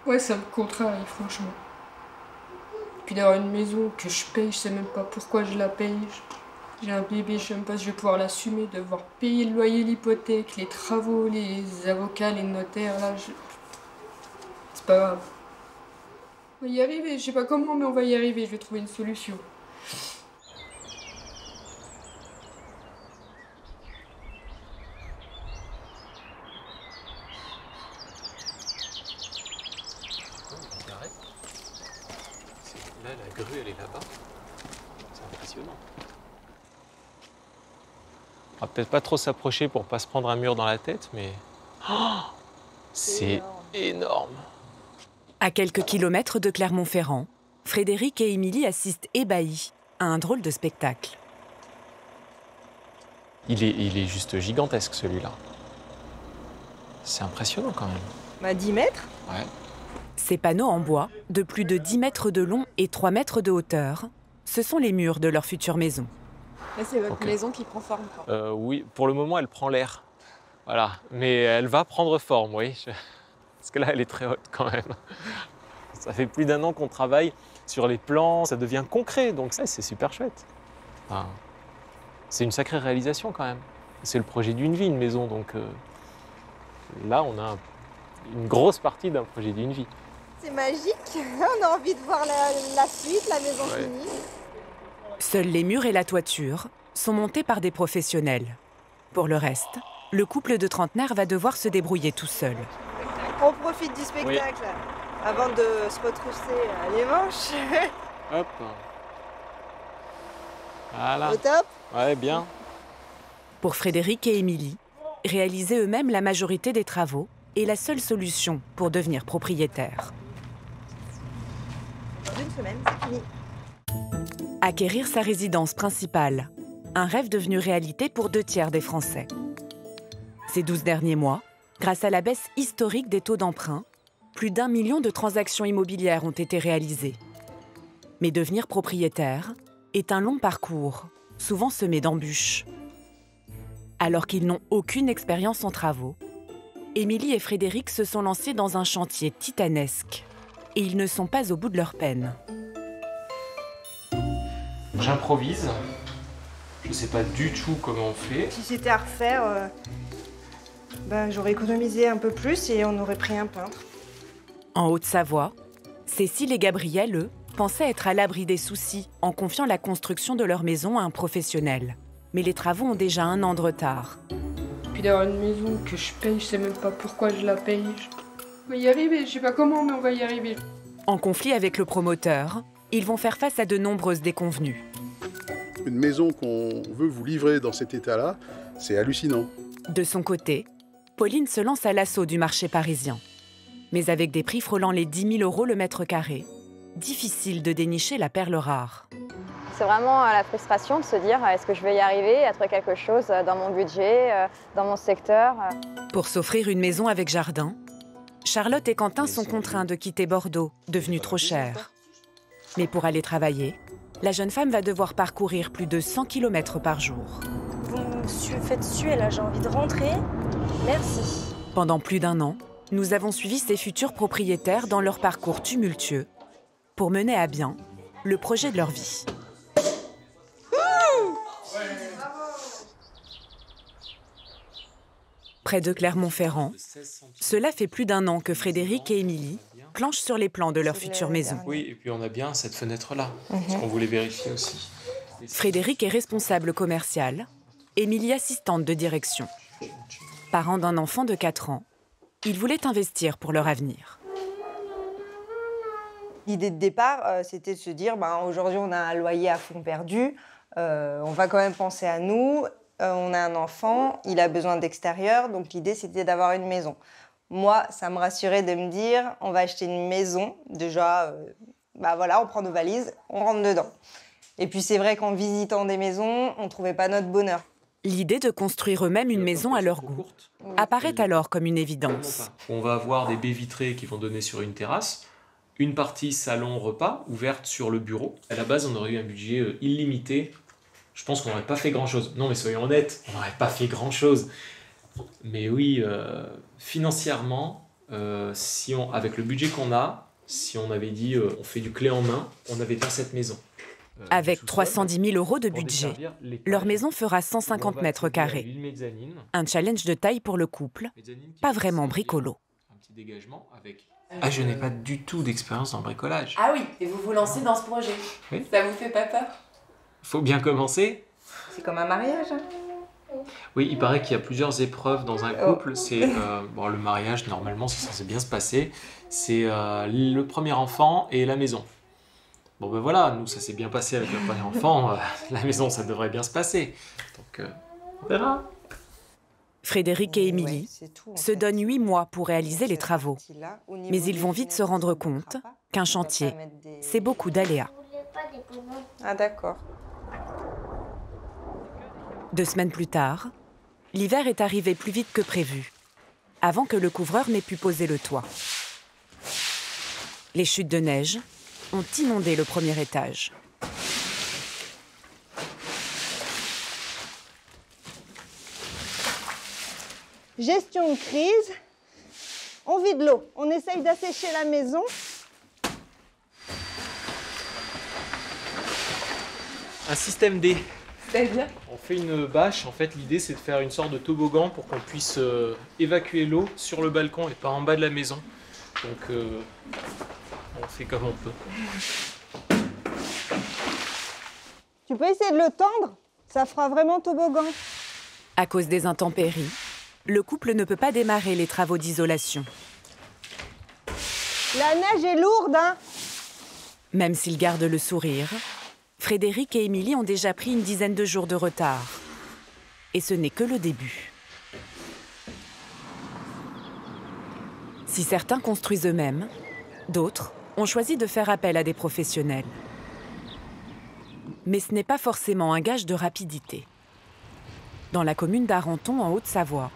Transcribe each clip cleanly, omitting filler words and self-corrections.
Ouais, ça me contrarie, franchement. Puis d'avoir une maison que je paye, je sais même pas pourquoi je la paye. J'ai un bébé, je sais même pas si je vais pouvoir l'assumer, devoir payer le loyer, l'hypothèque, les travaux, les avocats, les notaires, là, c'est pas grave. On va y arriver, je sais pas comment, mais on va y arriver, je vais trouver une solution. Là, la grue, elle est là-bas. C'est impressionnant. On va peut-être pas trop s'approcher pour pas se prendre un mur dans la tête, mais... Oh, c'est énorme. À quelques kilomètres de Clermont-Ferrand, Frédéric et Émilie assistent ébahis à un drôle de spectacle. Il est juste gigantesque, celui-là. C'est impressionnant, quand même. 10 mètres. Ouais. Ces panneaux en bois, de plus de 10 mètres de long et 3 mètres de hauteur, ce sont les murs de leur future maison. Là, c'est votre Ok. maison qui prend forme, quoi. Oui, pour le moment, elle prend l'air. Voilà. Mais elle va prendre forme, oui. Parce que là, elle est très haute, quand même. Ça fait plus d'1 an qu'on travaille sur les plans. Ça devient concret, donc ça, c'est super chouette. Enfin, c'est une sacrée réalisation, quand même. C'est le projet d'une vie, une maison. Donc là, on a une grosse partie d'un projet d'une vie. C'est magique. On a envie de voir la suite, la maison finie. Seuls les murs et la toiture sont montés par des professionnels. Pour le reste, le couple de trentenaires va devoir se débrouiller tout seul. On profite du spectacle avant de se retrousser les manches. Hop. Voilà. Au top. Ouais, bien. Pour Frédéric et Émilie, réaliser eux-mêmes la majorité des travaux est la seule solution pour devenir propriétaire. Dans une semaine, c'est fini. Acquérir sa résidence principale, un rêve devenu réalité pour 2/3 des Français. Ces 12 derniers mois, grâce à la baisse historique des taux d'emprunt, plus d'1 million de transactions immobilières ont été réalisées. Mais devenir propriétaire est un long parcours, souvent semé d'embûches. Alors qu'ils n'ont aucune expérience en travaux, Émilie et Frédéric se sont lancés dans un chantier titanesque. Et ils ne sont pas au bout de leur peine. J'improvise. Je ne sais pas du tout comment on fait. Si c'était à refaire, j'aurais économisé un peu plus et on aurait pris un peintre. En Haute-Savoie, Cécile et Gabriel, eux, pensaient être à l'abri des soucis en confiant la construction de leur maison à un professionnel. Mais les travaux ont déjà 1 an de retard. Puis d'avoir une maison que je paye, je sais même pas pourquoi je la paye. On va y arriver, je sais pas comment, mais on va y arriver. En conflit avec le promoteur, ils vont faire face à de nombreuses déconvenues. Une maison qu'on veut vous livrer dans cet état-là, c'est hallucinant. De son côté, Pauline se lance à l'assaut du marché parisien. Mais avec des prix frôlant les 10 000 € le mètre carré, difficile de dénicher la perle rare. C'est vraiment la frustration de se dire est-ce que je vais y arriver à trouver quelque chose dans mon budget, dans mon secteur. Pour s'offrir une maison avec jardin, Charlotte et Quentin sont contraints de quitter Bordeaux, devenu trop cher. Mais pour aller travailler, la jeune femme va devoir parcourir plus de 100 km par jour. Vous me faites suer là, j'ai envie de rentrer. Merci. Pendant plus d'1 an, nous avons suivi ces futurs propriétaires dans leur parcours tumultueux pour mener à bien le projet de leur vie. Près de Clermont-Ferrand, cela fait plus d'1 an que Frédéric et Émilie planchent sur les plans de leur future maison. Oui, et puis on a bien cette fenêtre-là, parce qu'on voulait vérifier aussi. Frédéric est responsable commercial, Émilie assistante de direction. Parents d'un enfant de 4 ans, ils voulaient investir pour leur avenir. L'idée de départ, c'était de se dire aujourd'hui, on a un loyer à fond perdu, on va quand même penser à nous. On a un enfant, il a besoin d'extérieur, donc l'idée, c'était d'avoir une maison. Moi, ça me rassurait de me dire, on va acheter une maison. Déjà, on prend nos valises, on rentre dedans. Et puis, c'est vrai qu'en visitant des maisons, on ne trouvait pas notre bonheur. L'idée de construire eux-mêmes une maison à leur goût apparaît alors comme une évidence. On va avoir des baies vitrées qui vont donner sur une terrasse, une partie salon-repas ouverte sur le bureau. À la base, on aurait eu un budget illimité. Je pense qu'on n'aurait pas fait grand-chose. Non, mais soyons honnêtes, on n'aurait pas fait grand-chose. Mais oui, financièrement, avec le budget qu'on a, si on avait dit on fait du clé en main, on avait fait cette maison. Avec 310 000 € de budget, leur maison fera 150 mètres carrés. Un challenge de taille pour le couple, pas vraiment bricolo. Un petit dégagement avec... Ah, je n'ai pas du tout d'expérience dans le bricolage. Ah oui, et vous vous lancez dans ce projet. Oui. Ça vous fait pas peur? Faut bien commencer. C'est comme un mariage. Hein. Oui, il paraît qu'il y a plusieurs épreuves dans un couple. C'est bon, le mariage, normalement, c'est censé bien se passer. C'est le premier enfant et la maison. Bon ben voilà, nous ça s'est bien passé avec le premier enfant. La maison, ça devrait bien se passer. Donc, on verra. Frédéric et Émilie se donnent 8 mois pour réaliser les travaux. Mais ils vont vite se rendre compte qu'un chantier, c'est beaucoup d'aléas. Ah d'accord. 2 semaines plus tard, l'hiver est arrivé plus vite que prévu, avant que le couvreur n'ait pu poser le toit. Les chutes de neige ont inondé le premier étage. Gestion de crise. On vide l'eau. On essaye d'assécher la maison. Un système D. C'est-à-dire ? On fait une bâche. En fait, l'idée, c'est de faire une sorte de toboggan pour qu'on puisse évacuer l'eau sur le balcon et pas en bas de la maison. Donc, on fait comme on peut. Tu peux essayer de le tendre? Ça fera vraiment toboggan. À cause des intempéries, le couple ne peut pas démarrer les travaux d'isolation. La neige est lourde, hein? Même s'ils gardent le sourire, Frédéric et Émilie ont déjà pris une dizaine de jours de retard. Et ce n'est que le début. Si certains construisent eux-mêmes, d'autres ont choisi de faire appel à des professionnels. Mais ce n'est pas forcément un gage de rapidité. Dans la commune d'Arenton, en Haute-Savoie,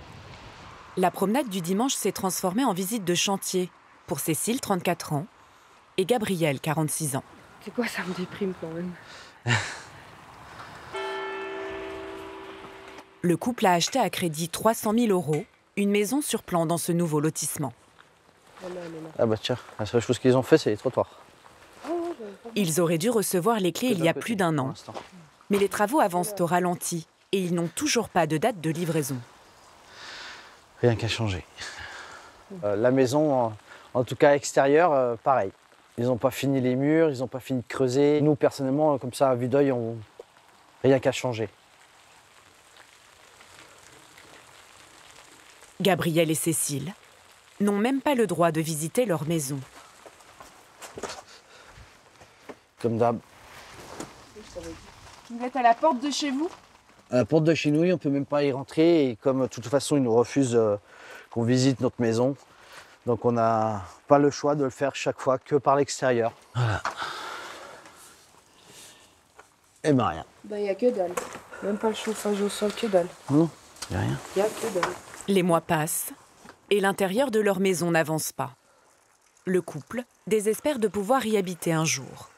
la promenade du dimanche s'est transformée en visite de chantier pour Cécile, 34 ans, et Gabriel, 46 ans. C'est quoi, ça me déprime quand même. Le couple a acheté à crédit 300 000 € une maison sur plan dans ce nouveau lotissement. Ah bah tiens, la seule chose qu'ils ont fait, c'est les trottoirs. Ils auraient dû recevoir les clés il y a plus d'1 an. Mais les travaux avancent au ralenti et ils n'ont toujours pas de date de livraison. Rien qu'à changer. La maison, en tout cas extérieure, pareil. Ils n'ont pas fini les murs, ils n'ont pas fini de creuser. Nous, personnellement, comme ça, à vue d'œil, rien qu'à changer. Gabriel et Cécile n'ont même pas le droit de visiter leur maison. Comme d'hab. Vous êtes à la porte de chez vous? À la porte de chez nous, on ne peut même pas y rentrer. Et comme de toute façon, ils nous refusent qu'on visite notre maison. Donc on n'a pas le choix de le faire chaque fois que par l'extérieur. Voilà. Et ben rien. Bah y a que dalle. Même pas le chauffage au sol, que dalle. Non, y a rien. Y a que dalle. Les mois passent et l'intérieur de leur maison n'avance pas. Le couple désespère de pouvoir y habiter un jour.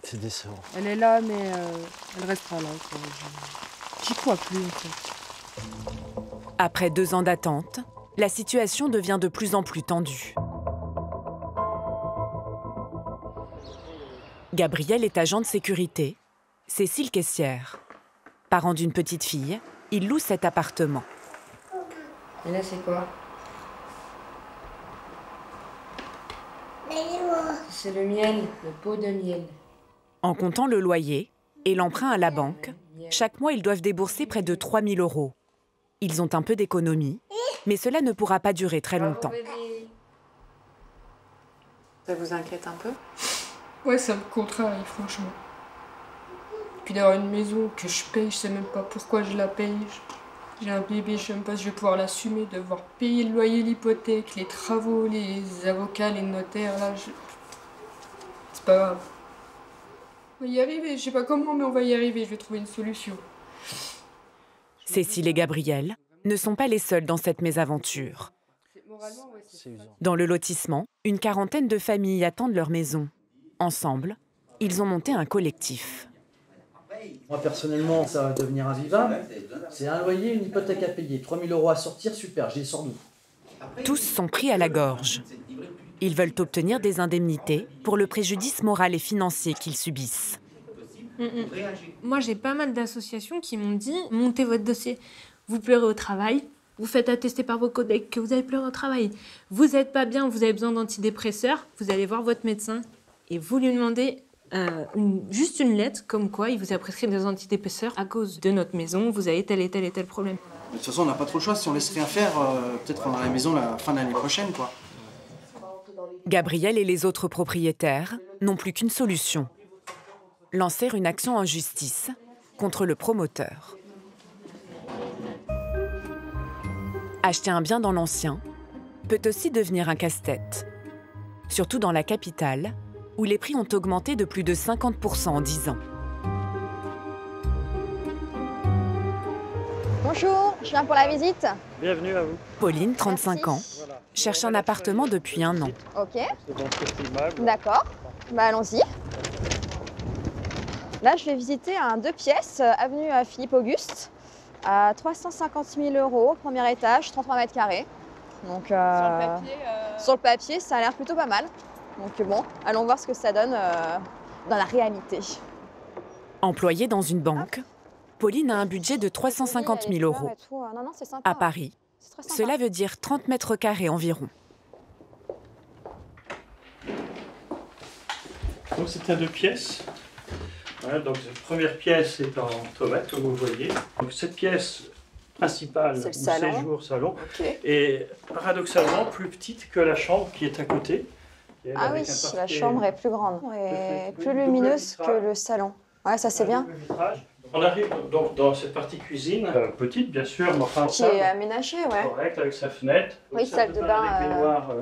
C'est décevant. Elle est là, mais elle restera là. J'y crois plus, en fait. Après 2 ans d'attente, la situation devient de plus en plus tendue. Gabriel est agent de sécurité, Cécile caissière. Parent d'une petite fille, il loue cet appartement. Et là, c'est quoi? C'est le miel, le pot de miel. En comptant le loyer et l'emprunt à la banque, chaque mois, ils doivent débourser près de 3 000 €. Ils ont un peu d'économie, mais cela ne pourra pas durer très longtemps. Ça vous inquiète un peu? Ouais, ça me contrarie, franchement. Puis d'avoir une maison que je paye, je sais même pas pourquoi je la paye. J'ai un bébé, je sais même pas si je vais pouvoir l'assumer, devoir payer le loyer, l'hypothèque, les travaux, les avocats, les notaires, là, c'est pas grave. On va y arriver, je sais pas comment, mais on va y arriver, je vais trouver une solution. Cécile et Gabriel ne sont pas les seuls dans cette mésaventure. Dans le lotissement, une quarantaine de familles attendent leur maison. Ensemble, ils ont monté un collectif. Moi, personnellement, ça va devenir invivable. C'est un loyer, une hypothèque à payer. 3 000 € à sortir, super, je les sors d'où? Tous sont pris à la gorge. Ils veulent obtenir des indemnités pour le préjudice moral et financier qu'ils subissent. Moi, j'ai pas mal d'associations qui m'ont dit « Montez votre dossier. Vous pleurez au travail, vous faites attester par vos collègues que vous avez pleuré au travail. Vous n'êtes pas bien, vous avez besoin d'antidépresseurs, vous allez voir votre médecin et vous lui demandez juste une lettre comme quoi il vous a prescrit des antidépresseurs à cause de notre maison, vous avez tel et tel et tel problème. » De toute façon, on n'a pas trop le choix. Si on laisse rien faire, peut-être qu'on aura la maison la fin de l'année prochaine, quoi. Gabriel et les autres propriétaires n'ont plus qu'une solution. Lancer une action en justice contre le promoteur. Acheter un bien dans l'ancien peut aussi devenir un casse-tête. Surtout dans la capitale, où les prix ont augmenté de plus de 50% en 10 ans. Bonjour, je viens pour la visite. Bienvenue à vous. Pauline, 35 ans, cherche un appartement depuis 1 an. Ok. D'accord. Bah allons-y. Là, je vais visiter un 2 pièces, avenue Philippe Auguste, à 350 000 €, premier étage, 33 mètres carrés. Donc, sur le papier, ça a l'air plutôt pas mal. Donc bon, allons voir ce que ça donne dans la réalité. Employée dans une banque, Pauline a un budget de 350 000 €. Non, c'est sympa. À Paris, cela veut dire 30 mètres carrés environ. Donc c'est un 2 pièces. Voilà, donc la première pièce est en tomate, comme vous voyez. Donc cette pièce principale, c'est le salon. Séjour salon, Okay. est paradoxalement plus petite que la chambre qui est à côté. Ah oui, la chambre est plus grande et plus lumineuse que le salon. Ouais, ça c'est bien. On arrive donc dans cette partie cuisine, petite bien sûr, mais enfin qui est aménagée, ouais. Correct, avec sa fenêtre. Oui, salle de bain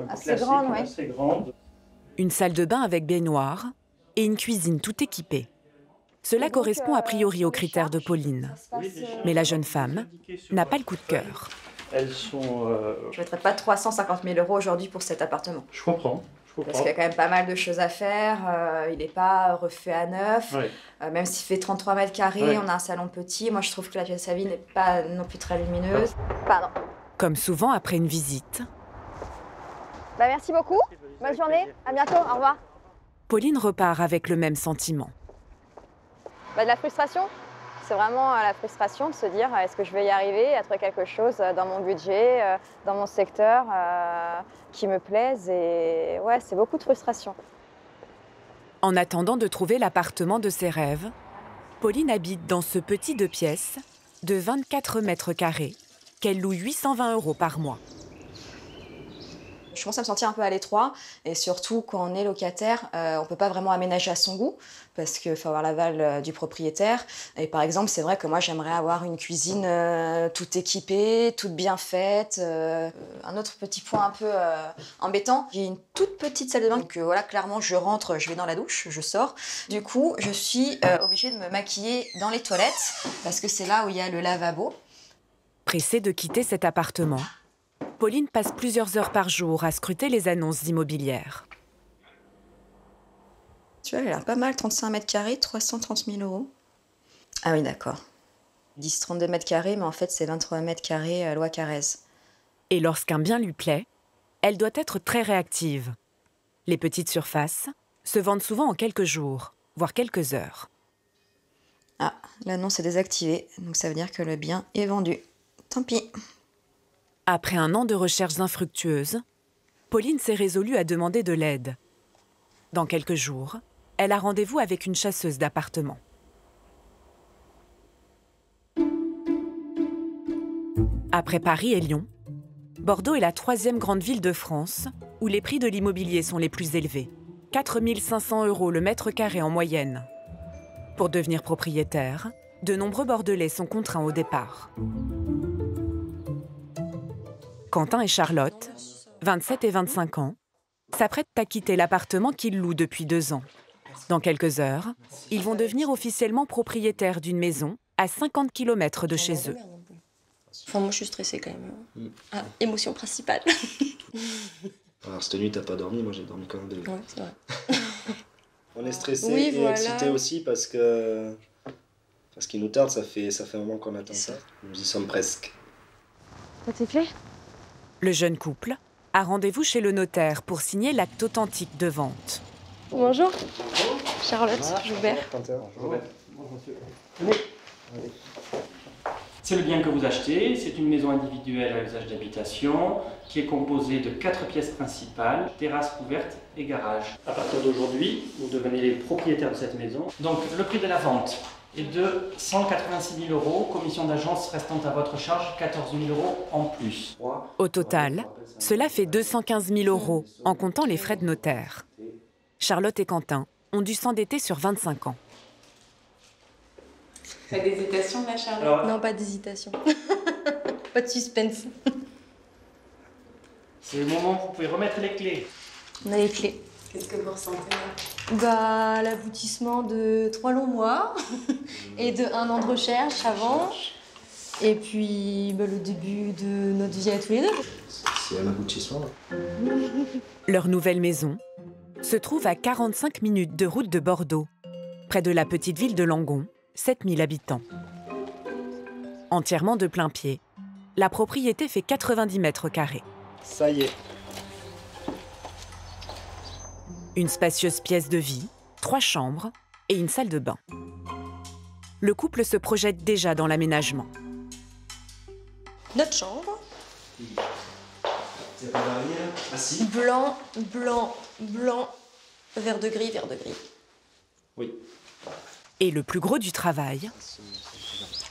assez grande, ouais. Assez grande. Une salle de bain avec baignoire et une cuisine tout équipée. Cela correspond a priori aux critères de Pauline. Mais la jeune femme n'a pas le coup de cœur. Elles sont... Je ne mettrais pas 350 000 € aujourd'hui pour cet appartement. Je comprends. Parce qu'il y a quand même pas mal de choses à faire. Il n'est pas refait à neuf. Ouais. Même s'il fait 33 mètres carrés, ouais. On a un salon petit. Moi, je trouve que la pièce à vie n'est pas non plus très lumineuse. Pardon. Comme souvent après une visite, Bah, merci beaucoup. Bonne journée. À bientôt. Au revoir. Pauline repart avec le même sentiment. Bah, de la frustration. C'est vraiment la frustration de se dire est-ce que je vais y arriver à trouver quelque chose dans mon budget, dans mon secteur qui me plaise. Et ouais, c'est beaucoup de frustration. En attendant de trouver l'appartement de ses rêves, Pauline habite dans ce petit 2 pièces de 24 mètres carrés qu'elle loue 820 € par mois. Je commence à me sentir un peu à l'étroit et surtout quand on est locataire, on ne peut pas vraiment aménager à son goût parce qu'il faut avoir l'aval du propriétaire. Et par exemple, c'est vrai que moi j'aimerais avoir une cuisine toute équipée, toute bien faite. Un autre petit point un peu embêtant, j'ai une toute petite salle de bain que voilà, clairement je rentre, je vais dans la douche, je sors. Du coup, je suis obligée de me maquiller dans les toilettes parce que c'est là où il y a le lavabo. Pressée de quitter cet appartement, Pauline passe plusieurs heures par jour à scruter les annonces immobilières. Tu vois, elle a l'air pas mal, 35 mètres carrés, 330 000 €. Ah oui, d'accord. Ils disent 32 mètres carrés, mais en fait, c'est 23 mètres carrés loi Carrez. Et lorsqu'un bien lui plaît, elle doit être très réactive. Les petites surfaces se vendent souvent en quelques jours, voire quelques heures. Ah, l'annonce est désactivée, donc ça veut dire que le bien est vendu. Tant pis. Après 1 an de recherches infructueuses, Pauline s'est résolue à demander de l'aide. Dans quelques jours, elle a rendez-vous avec une chasseuse d'appartements. Après Paris et Lyon, Bordeaux est la 3e grande ville de France où les prix de l'immobilier sont les plus élevés. 4 500 € le mètre carré en moyenne. Pour devenir propriétaire, de nombreux Bordelais sont contraints au départ. Quentin et Charlotte, 27 et 25 ans, s'apprêtent à quitter l'appartement qu'ils louent depuis 2 ans. Dans quelques heures, ils vont devenir officiellement propriétaires d'une maison à 50 km de chez eux. Enfin, moi, je suis stressée quand même. Ah, émotion principale. Alors, cette nuit, t'as pas dormi, moi j'ai dormi quand même. Ouais, c'est vrai. On est stressé oui, et voilà. excité aussi parce que... Parce qu'il nous tarde, ça fait un moment qu'on attend ça. Nous y sommes presque. Ça t'est plaît ? Le jeune couple a rendez-vous chez le notaire pour signer l'acte authentique de vente. Bonjour. Charlotte Joubert. C'est le bien que vous achetez, c'est une maison individuelle à usage d'habitation qui est composée de 4 pièces principales, terrasse couverte et garage. À partir d'aujourd'hui, vous devenez les propriétaires de cette maison. Donc le prix de la vente est de 186 000 €, commission d'agence restant à votre charge 14 000 € en plus. Au total, cela fait 215 000 € en comptant les frais de notaire. Charlotte et Quentin ont dû s'endetter sur 25 ans. Pas d'hésitation là, Charlotte? Non, pas d'hésitation. Pas de suspense. C'est le moment où vous pouvez remettre les clés. On a les clés. Qu'est-ce que vous ressentez là? Bah, l'aboutissement de 3 longs mois et de 1 an de recherche avant. Et puis bah, le début de notre vie à tous les deux. C'est un aboutissement. Leur nouvelle maison se trouve à 45 minutes de route de Bordeaux, près de la petite ville de Langon, 7000 habitants. Entièrement de plein pied, la propriété fait 90 mètres carrés. Ça y est. Une spacieuse pièce de vie, 3 chambres et une salle de bain. Le couple se projette déjà dans l'aménagement. Notre chambre. C'est pas varié là? Ah si. Blanc, blanc, blanc, vert de gris, vert de gris. Oui. Et le plus gros du travail,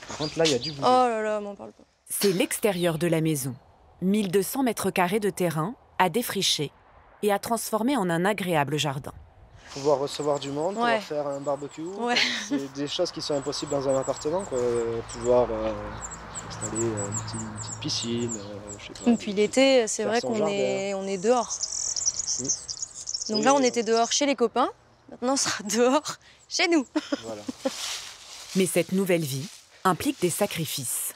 Par contre, là, il y a du boulot. Oh là là, m'en parle pas. c'est l'extérieur de la maison. 1200 mètres carrés de terrain à défricher et à transformer en un agréable jardin. Pouvoir recevoir du monde, Ouais. pouvoir faire un barbecue. Ouais. C'est des choses qui sont impossibles dans un appartement, quoi. Pouvoir installer une petite piscine, je sais pas. Et puis l'été, c'est Faire vrai son qu'on jardin. est dehors. Donc Oui, là, on était dehors chez les copains. Maintenant, on sera dehors chez nous. Voilà. Mais cette nouvelle vie implique des sacrifices.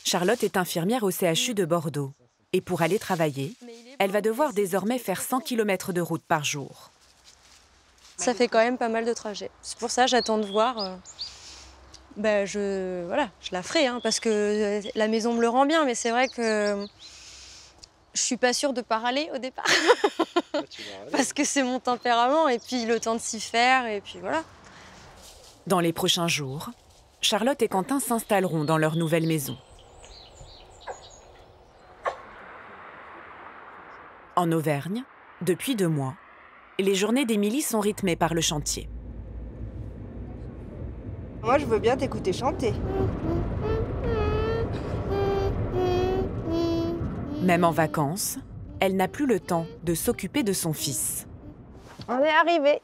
Charlotte est infirmière au CHU de Bordeaux. Et pour aller travailler, elle va devoir désormais faire 100 km de route par jour. Ça fait quand même pas mal de trajets. C'est pour ça j'attends de voir. Je la ferai, hein, parce que la maison me le rend bien, mais c'est vrai que je suis pas sûre de pas râler au départ. Parce que c'est mon tempérament, et puis le temps de s'y faire, et puis voilà. Dans les prochains jours, Charlotte et Quentin s'installeront dans leur nouvelle maison. En Auvergne, depuis 2 mois, les journées d'Émilie sont rythmées par le chantier. Moi, je veux bien t'écouter chanter. Même en vacances, elle n'a plus le temps de s'occuper de son fils. On est arrivé.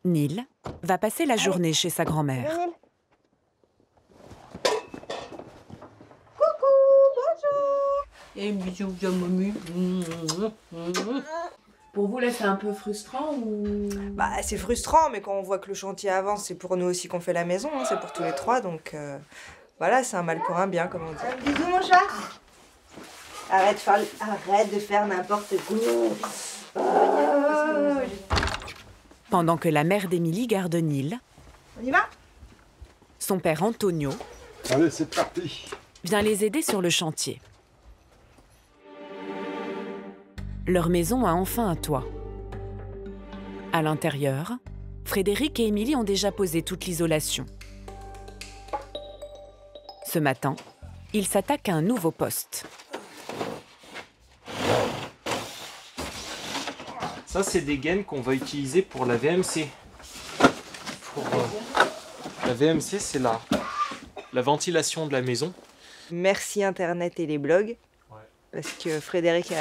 Neil va passer la journée chez sa grand-mère. Et bisous, bien mamie. Pour vous, là, c'est un peu frustrant ou... Bah, c'est frustrant, mais quand on voit que le chantier avance, c'est pour nous aussi qu'on fait la maison, hein, c'est pour tous les 3, donc voilà, c'est un mal pour un bien, comme on dit. Bisous, mon chat. Arrête de faire n'importe quoi. Pendant que la mère d'Émilie garde Neil, On y va? son père Antonio Allez, c'est parti. vient les aider sur le chantier. Leur maison a enfin un toit. À l'intérieur, Frédéric et Émilie ont déjà posé toute l'isolation. Ce matin, ils s'attaquent à un nouveau poste. Ça, c'est des gaines qu'on va utiliser pour la VMC. La VMC, c'est la ventilation de la maison. Merci Internet et les blogs, parce que Frédéric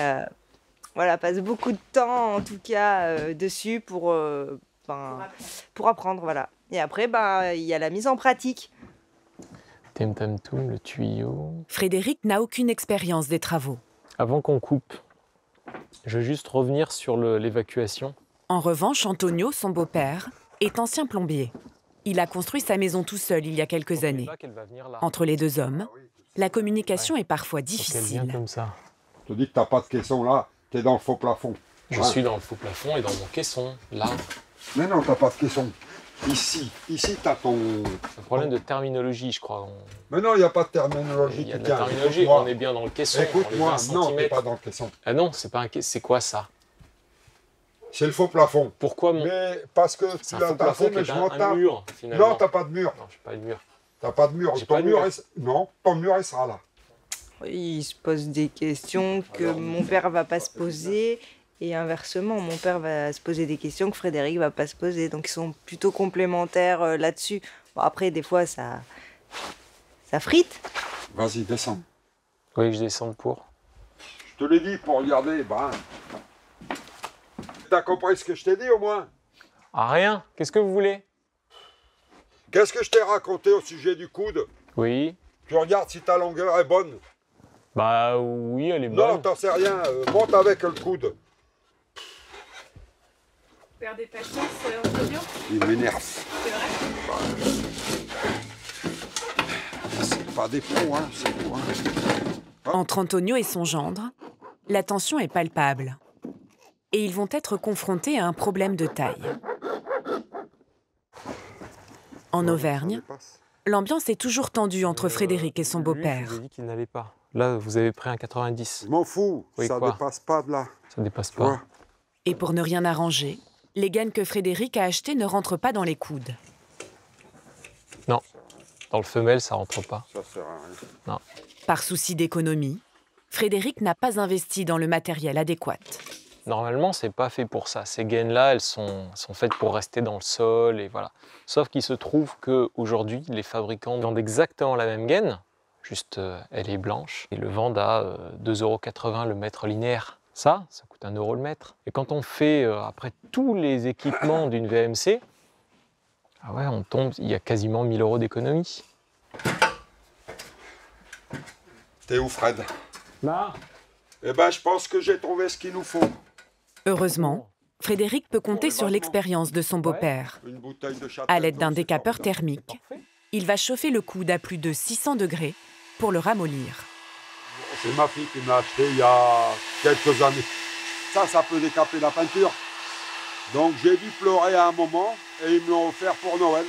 passe beaucoup de temps, en tout cas, dessus pour apprendre, voilà. Et après, il y a la mise en pratique. Temtamtum, le tuyau. Frédéric n'a aucune expérience des travaux. Avant qu'on coupe, je veux juste revenir sur l'évacuation. En revanche, Antonio, son beau-père, est ancien plombier. Il a construit sa maison tout seul il y a quelques années. Entre les 2 hommes, la communication est parfois difficile. Comme ça. Je te dis que t'as pas de caisson là, t'es dans le faux plafond. Je suis dans le faux plafond et dans mon caisson, là. Mais non, t'as pas de caisson. Ici, t'as ton... C'est un problème de terminologie, je crois. Mais non, il n'y a pas de terminologie. Il y a de la terminologie, on est bien dans le caisson. Écoute-moi, non, t'es pas dans le caisson. Ah non, c'est pas un caisson. C'est quoi ça? C'est le faux plafond. Pourquoi Mais parce que tu l'as tassé, mais je m'entends. Un mur, finalement. Non, t'as pas de mur. Non, j'ai pas de mur. T'as pas de mur. Non, ton mur, il sera là. Il se pose des questions que mon père va pas se poser. Et inversement, mon père va se poser des questions que Frédéric va pas se poser. Donc ils sont plutôt complémentaires là-dessus. Bon, après, des fois, ça frite. Vas-y, descends. Oui, je descends pour. Je te l'ai dit pour regarder. Bah. T'as compris ce que je t'ai dit au moins? Ah, rien. Qu'est-ce que vous voulez? Qu'est-ce que je t'ai raconté au sujet du coude? Oui. Tu regardes si ta longueur est bonne. Bah oui, elle est bonne. Non, t'en sais rien. Monte avec le coude. Perdez patience, Antonio. Il m'énerve. C'est vrai? C'est pas des pros, hein, c'est quoi? Entre Antonio et son gendre, la tension est palpable. Et ils vont être confrontés à un problème de taille. En Auvergne, l'ambiance est toujours tendue entre Frédéric et son beau-père. Je vous ai dit qu'il n'allait pas. Là, vous avez pris un 90. Je m'en fous, oui, ça dépasse pas de là. Ça dépasse pas. Et pour ne rien arranger, les gaines que Frédéric a achetées ne rentrent pas dans les coudes. Non, dans le femelle, ça rentre pas. Ça sert à rien. Non. Par souci d'économie, Frédéric n'a pas investi dans le matériel adéquat. Normalement, c'est pas fait pour ça. Ces gaines-là, elles sont faites pour rester dans le sol et voilà. Sauf qu'il se trouve qu'aujourd'hui, les fabricants vendent exactement la même gaine, juste elle est blanche, et le vendent à 2,80 € le mètre linéaire. Ça coûte 1 € le mètre. Et quand on fait, après tous les équipements d'une VMC, ah ouais, on tombe, il y a quasiment 1 000 € d'économie. T'es où, Fred? Là. Eh ben, je pense que j'ai trouvé ce qu'il nous faut. Heureusement, Frédéric peut compter sur l'expérience de son beau-père. À l'aide d'un décapeur thermique, il va chauffer le coude à plus de 600 degrés pour le ramollir. C'est ma fille qui me l'a acheté il y a quelques années. Ça peut décaper la peinture. Donc j'ai dû pleurer à un moment et ils me l'ont offert pour Noël.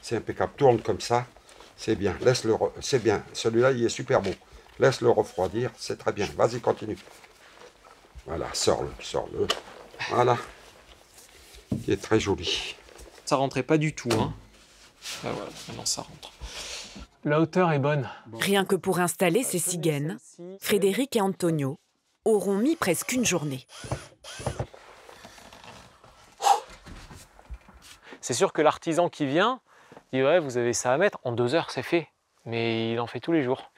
C'est impeccable, tourne comme ça, c'est bien, laisse-le, c'est bien. Celui-là, il est super beau. Laisse-le refroidir, c'est très bien. Vas-y, continue. Voilà, sors-le. Voilà. Il est très joli. Ça rentrait pas du tout, hein. Ah voilà, maintenant ça rentre. La hauteur est bonne. Rien que pour installer ces 6 gaines, Frédéric et Antonio auront mis presque une journée. C'est sûr que l'artisan qui vient, il dit ouais, vous avez ça à mettre, en 2 heures c'est fait. Mais il en fait tous les jours.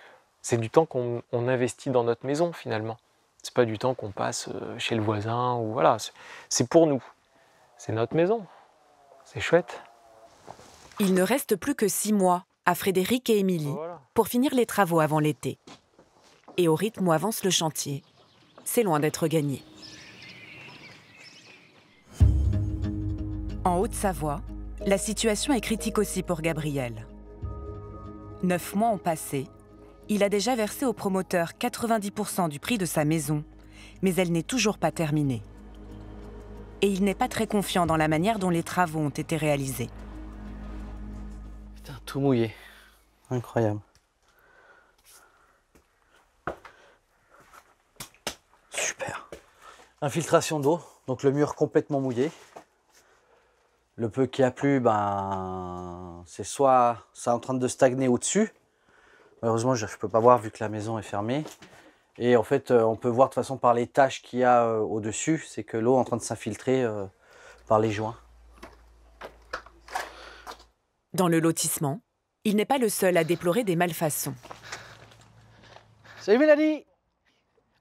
C'est du temps qu'on investit dans notre maison finalement. C'est pas du temps qu'on passe chez le voisin ou voilà. C'est pour nous. C'est notre maison. C'est chouette. Il ne reste plus que 6 mois à Frédéric et Émilie pour finir les travaux avant l'été. Et au rythme où avance le chantier, c'est loin d'être gagné. En Haute-Savoie, la situation est critique aussi pour Gabriel. 9 mois ont passé. Il a déjà versé au promoteur 90% du prix de sa maison, mais elle n'est toujours pas terminée. Et il n'est pas très confiant dans la manière dont les travaux ont été réalisés. Putain, tout mouillé. Incroyable. Super. Infiltration d'eau, donc le mur complètement mouillé. Le peu qui a plu, ben, c'est soit ça est en train de stagner au-dessus. Malheureusement, je ne peux pas voir vu que la maison est fermée. Et en fait, on peut voir de toute façon par les taches qu'il y a au-dessus, c'est que l'eau est en train de s'infiltrer par les joints. Dans le lotissement, il n'est pas le seul à déplorer des malfaçons. Salut Mélanie!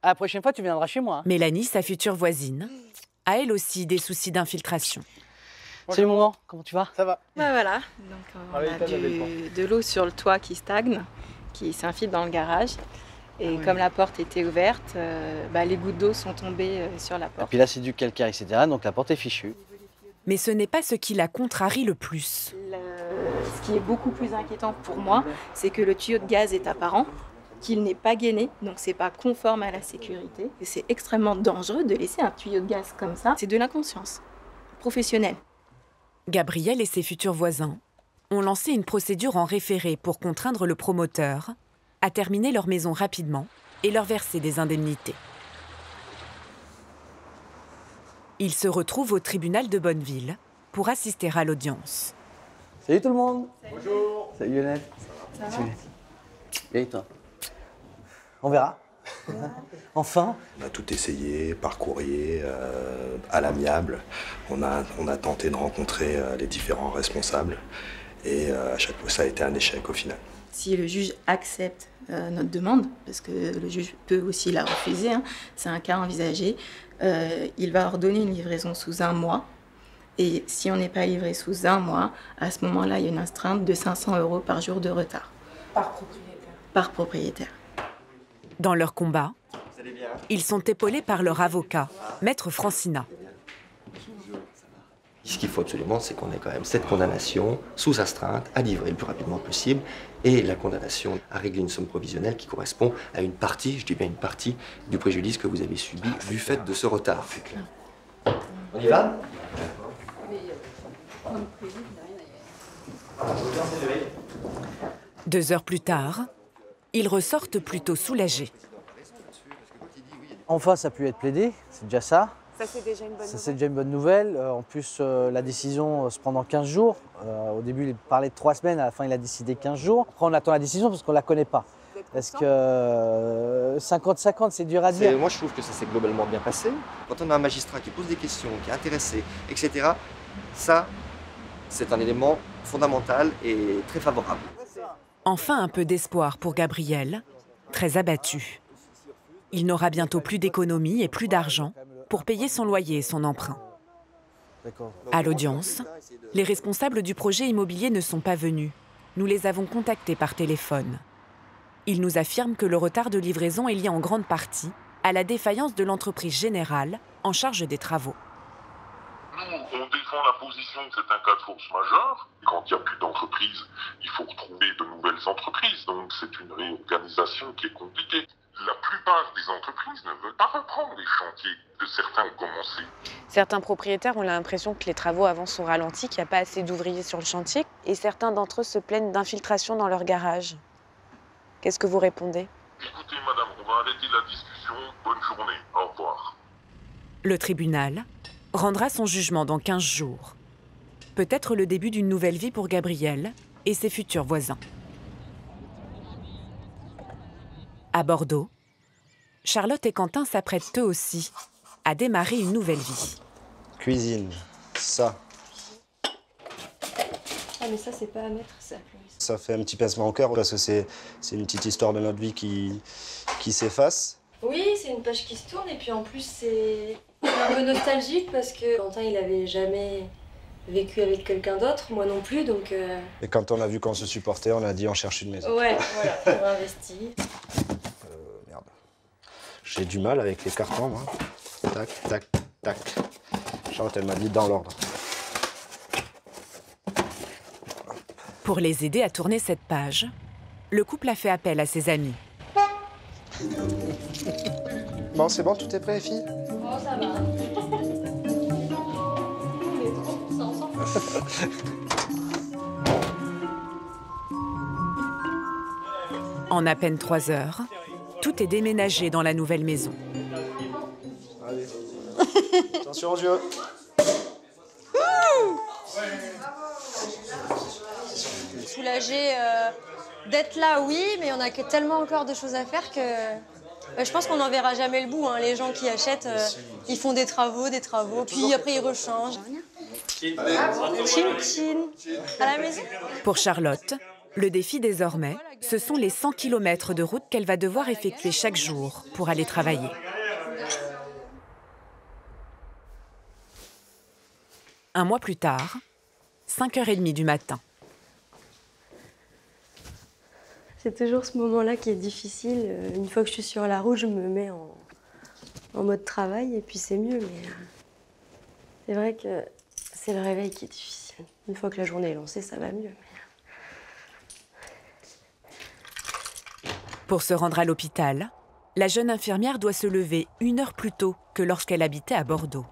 À la prochaine fois, tu viendras chez moi. Hein. Mélanie, sa future voisine, a elle aussi des soucis d'infiltration. Salut maman, comment tu vas? Ça va. Bah voilà, donc on a de l'eau sur le toit qui stagne, qui s'infiltre dans le garage. Et comme la porte était ouverte, les gouttes d'eau sont tombées sur la porte. Et puis là, c'est du calcaire, etc. Donc la porte est fichue. Mais ce n'est pas ce qui la contrarie le plus. Ce qui est beaucoup plus inquiétant pour moi, c'est que le tuyau de gaz est apparent. qu'il n'est pas gainé, donc c'est pas conforme à la sécurité. Et c'est extrêmement dangereux de laisser un tuyau de gaz comme ça. C'est de l'inconscience professionnelle. Gabriel et ses futurs voisins ont lancé une procédure en référé pour contraindre le promoteur à terminer leur maison rapidement et leur verser des indemnités. Ils se retrouvent au tribunal de Bonneville pour assister à l'audience. Salut tout le monde. Bonjour. Salut Lionel. Ça va? Salut. Et toi? On verra. Enfin. On a tout essayé, par courrier, à l'amiable. On a tenté de rencontrer les différents responsables. Et à chaque fois, ça a été un échec au final. Si le juge accepte notre demande, parce que le juge peut aussi la refuser, hein, c'est un cas envisagé, il va ordonner une livraison sous 1 mois. Et si on n'est pas livré sous 1 mois, à ce moment-là, il y a une astreinte de 500 € par jour de retard. Par propriétaire. Par propriétaire. Dans leur combat, ils sont épaulés par leur avocat, Maître Francina. Ce qu'il faut absolument, c'est qu'on ait quand même cette condamnation sous astreinte à livrer le plus rapidement possible et la condamnation à régler une somme provisionnelle qui correspond à une partie, je dis bien une partie, du préjudice que vous avez subi du fait de ce retard. On y va ? 2 heures plus tard, ils ressortent plutôt soulagés. Enfin, ça a pu être plaidé, c'est déjà ça. Ça, c'est déjà une bonne nouvelle. Ça, c'est déjà une bonne nouvelle. En plus, la décision se prend dans 15 jours. Au début, il parlait de 3 semaines, à la fin, il a décidé 15 jours. Après, on attend la décision parce qu'on ne la connaît pas. Est-ce que 50-50, c'est dur à dire? Moi, je trouve que ça s'est globalement bien passé. Quand on a un magistrat qui pose des questions, qui est intéressé, etc., ça, c'est un élément fondamental et très favorable. Enfin, un peu d'espoir pour Gabriel, très abattu. Il n'aura bientôt plus d'économie et plus d'argent pour payer son loyer et son emprunt. À l'audience, les responsables du projet immobilier ne sont pas venus. Nous les avons contactés par téléphone. Ils nous affirment que le retard de livraison est lié en grande partie à la défaillance de l'entreprise Générale en charge des travaux. Nous, on défend la position que c'est un cas de force majeure. Quand il n'y a plus d'entreprise, il faut retrouver de nouvelles entreprises. Donc c'est une réorganisation qui est compliquée. La plupart des entreprises ne veulent pas reprendre les chantiers que certains ont commencé. Certains propriétaires ont l'impression que les travaux avancent au ralenti, qu'il n'y a pas assez d'ouvriers sur le chantier. Et certains d'entre eux se plaignent d'infiltration dans leur garage. Qu'est-ce que vous répondez? Écoutez, madame, on va arrêter la discussion. Bonne journée. Au revoir. Le tribunal rendra son jugement dans 15 jours. Peut-être le début d'une nouvelle vie pour Gabriel et ses futurs voisins. À Bordeaux, Charlotte et Quentin s'apprêtent eux aussi à démarrer une nouvelle vie. Cuisine, ça. Ah mais ça, c'est pas à mettre, ça. Ça fait un petit pincement au cœur parce que c'est une petite histoire de notre vie qui s'efface. Oui, c'est une page qui se tourne et puis en plus, c'est un peu nostalgique parce que Quentin, il avait jamais vécu avec quelqu'un d'autre, moi non plus, donc... Et quand on a vu qu'on se supportait, on a dit on cherche une maison. Ouais, voilà, on a investi. Merde. J'ai du mal avec les cartons, moi. Tac, tac, tac. Charlotte, elle m'a dit dans l'ordre. Pour les aider à tourner cette page, le couple a fait appel à ses amis. Bon, c'est bon, tout est prêt, les filles? Oh, ça va. En à peine 3 heures, tout est déménagé dans la nouvelle maison. Allez. Attention aux yeux. Soulagée d'être là, oui, mais on a tellement encore de choses à faire que je pense qu'on n'en verra jamais le bout. Hein. Les gens qui achètent, ils font des travaux, puis après ils rechangent. Chin, à la maison. Pour Charlotte, le défi désormais, ce sont les 100 km de route qu'elle va devoir effectuer chaque jour pour aller travailler. Un mois plus tard, 5h30 du matin. C'est toujours ce moment-là qui est difficile. Une fois que je suis sur la route, je me mets en mode travail et puis c'est mieux. Mais c'est vrai que c'est le réveil qui est difficile. Une fois que la journée est lancée, ça va mieux. Pour se rendre à l'hôpital, la jeune infirmière doit se lever 1 heure plus tôt que lorsqu'elle habitait à Bordeaux.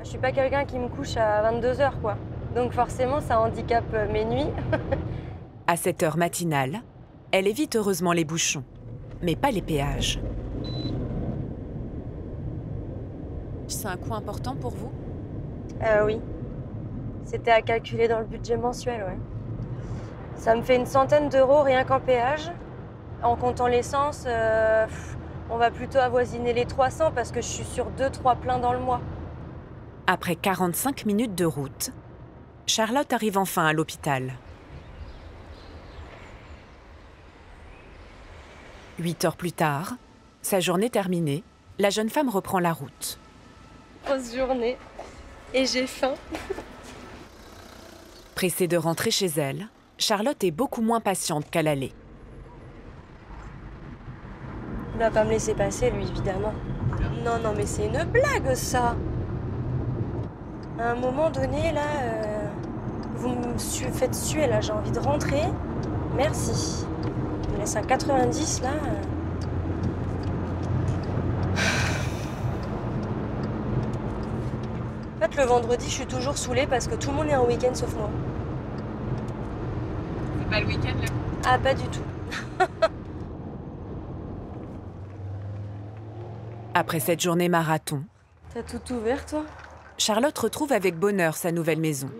Je suis pas quelqu'un qui me couche à 22h, quoi. Donc forcément, ça handicape mes nuits. À cette heure matinale, elle évite heureusement les bouchons, mais pas les péages. C'est un coût important pour vous? Oui. C'était à calculer dans le budget mensuel, ouais. Ça me fait une centaine d'euros rien qu'en péage. En comptant l'essence, on va plutôt avoisiner les 300 parce que je suis sur 2-3 pleins dans le mois. Après 45 minutes de route, Charlotte arrive enfin à l'hôpital. 8 heures plus tard, sa journée terminée, la jeune femme reprend la route. Grosse journée et j'ai faim. Pressée de rentrer chez elle, Charlotte est beaucoup moins patiente qu'à l'aller. Il va pas me laisser passer, lui, évidemment. Non, non, mais c'est une blague, ça. À un moment donné, là, vous me faites suer, là. J'ai envie de rentrer. Merci. Il me laisse un 90, là. En fait, le vendredi, je suis toujours saoulée parce que tout le monde est en week-end sauf moi. C'est pas le week-end, là? Ah, pas du tout. Après cette journée marathon, T'as tout ouvert, toi? Charlotte retrouve avec bonheur sa nouvelle maison.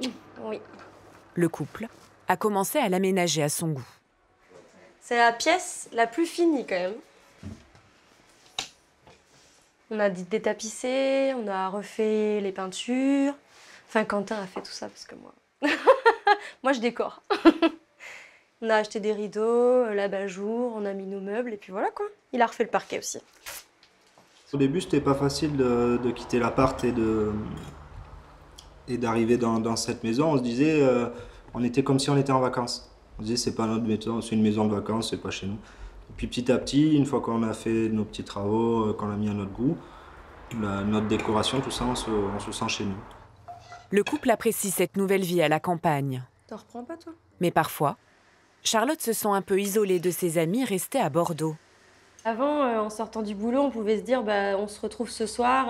Oui. Le couple a commencé à l'aménager à son goût. C'est la pièce la plus finie, quand même. On a détapissé, on a refait les peintures. Enfin, Quentin a fait tout ça, parce que moi... moi, je décore. On a acheté des rideaux, l'abat-jour, on a mis nos meubles, et puis voilà, quoi. Il a refait le parquet aussi. Au début, c'était pas facile de quitter l'appart et d'arriver dans cette maison. On se disait, on était comme si on était en vacances. On se disait, c'est pas notre maison, c'est une maison de vacances, c'est pas chez nous. Et puis petit à petit, une fois qu'on a fait nos petits travaux, qu'on a mis à notre goût, notre décoration, tout ça, on se sent chez nous. Le couple apprécie cette nouvelle vie à la campagne. T'en reprends pas, toi? Mais parfois, Charlotte se sent un peu isolée de ses amis restés à Bordeaux. Avant, en sortant du boulot, on pouvait se dire, bah, on se retrouve ce soir,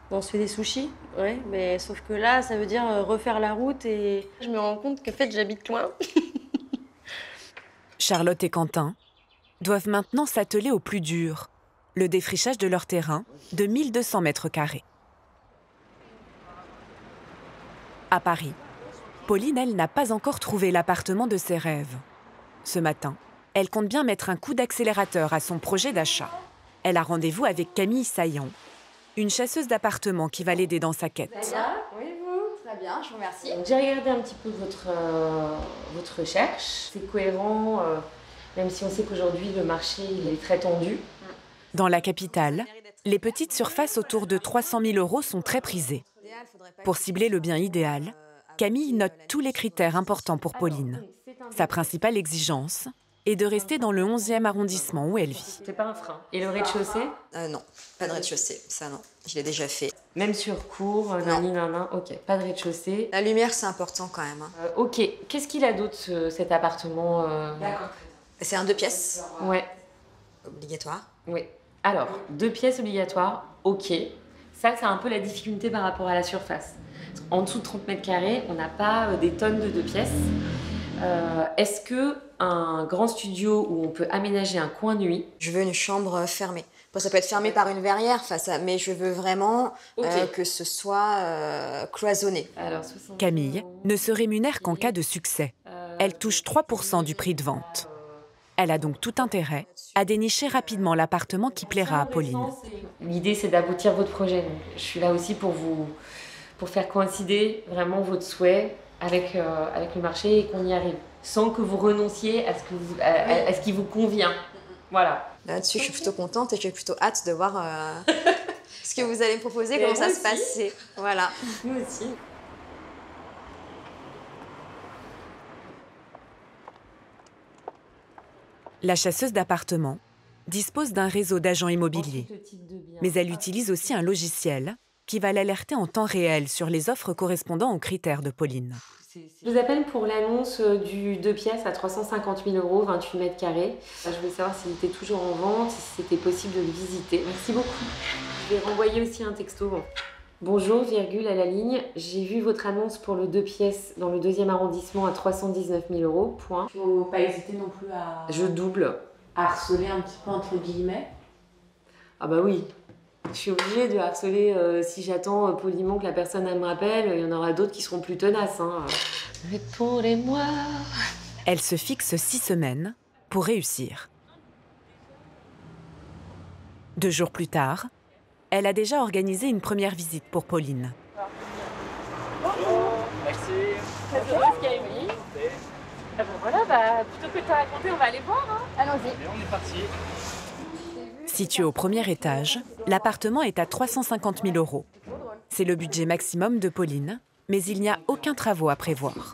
on se fait des sushis. Ouais, mais sauf que là, ça veut dire refaire la route et je me rends compte qu'en fait, j'habite loin. Charlotte et Quentin doivent maintenant s'atteler au plus dur, le défrichage de leur terrain de 1200 mètres carrés. À Paris, Pauline, elle, n'a pas encore trouvé l'appartement de ses rêves. Ce matin, elle compte bien mettre un coup d'accélérateur à son projet d'achat. Elle a rendez-vous avec Camille Saillant, une chasseuse d'appartements qui va l'aider dans sa quête. Oui, vous? Très bien, je vous remercie. J'ai regardé un petit peu votre recherche. C'est cohérent, même si on sait qu'aujourd'hui, le marché il est très tendu. Dans la capitale, les petites surfaces autour de 300 000 € sont très prisées. Pour cibler le bien idéal, Camille note tous les critères importants pour Pauline. Sa principale exigence est de rester dans le 11e arrondissement où elle vit. C'est pas un frein. Et le rez-de-chaussée? Non, pas de rez-de-chaussée, ça non, je l'ai déjà fait. Même sur cour, nanana, ok, pas de rez-de-chaussée. La lumière, c'est important quand même. Ok, qu'est-ce qu'il a d'autre, cet appartement D'accord. C'est un 2 pièces. Ouais. Obligatoire. Oui. Alors, 2 pièces obligatoires, ok. Ça, c'est un peu la difficulté par rapport à la surface. En dessous de 30 mètres carrés, on n'a pas des tonnes de 2 pièces. Est-ce qu'un grand studio où on peut aménager un coin nuit? Je veux une chambre fermée. Bon, ça peut être fermé par une verrière, mais je veux vraiment que ce soit cloisonné. Alors, Camille ne se rémunère qu'en cas de succès. Elle touche 3% du prix de vente. Elle a donc tout intérêt à dénicher rapidement l'appartement qui plaira à Pauline. L'idée, c'est d'aboutir votre projet. Donc, je suis là aussi pour faire coïncider vraiment votre souhait avec le marché et qu'on y arrive, sans que vous renonciez à ce qui vous convient. Voilà. Là-dessus, je suis plutôt contente et j'ai plutôt hâte de voir ce que vous allez me proposer, comment ça se passe. Voilà. Nous aussi. La chasseuse d'appartements dispose d'un réseau d'agents immobiliers, mais elle utilise aussi un logiciel qui va l'alerter en temps réel sur les offres correspondant aux critères de Pauline. Je vous appelle pour l'annonce du 2 pièces à 350 000 €, 28 mètres carrés. Je voulais savoir s'il était toujours en vente, si c'était possible de le visiter. Merci beaucoup. Je vais renvoyer aussi un texto. Bonjour, virgule à la ligne. J'ai vu votre annonce pour le 2 pièces dans le 2e arrondissement à 319 000 €. Point. Faut pas hésiter non plus à... Je double. À harceler un petit peu entre guillemets. Ah bah oui. Je suis obligée de harceler si j'attends poliment que la personne elle me rappelle. Il y en aura d'autres qui seront plus tenaces. Hein. Répondez-moi. Elle se fixe 6 semaines pour réussir. 2 jours plus tard, elle a déjà organisé une première visite pour Pauline. Bonjour. Merci. Très heureuse Camille. Ah bon voilà, plutôt que de te raconter, on va aller voir. Hein. Allons-y. On est parti. Situé au premier étage, l'appartement est à 350 000 €. C'est le budget maximum de Pauline, mais il n'y a aucun travaux à prévoir.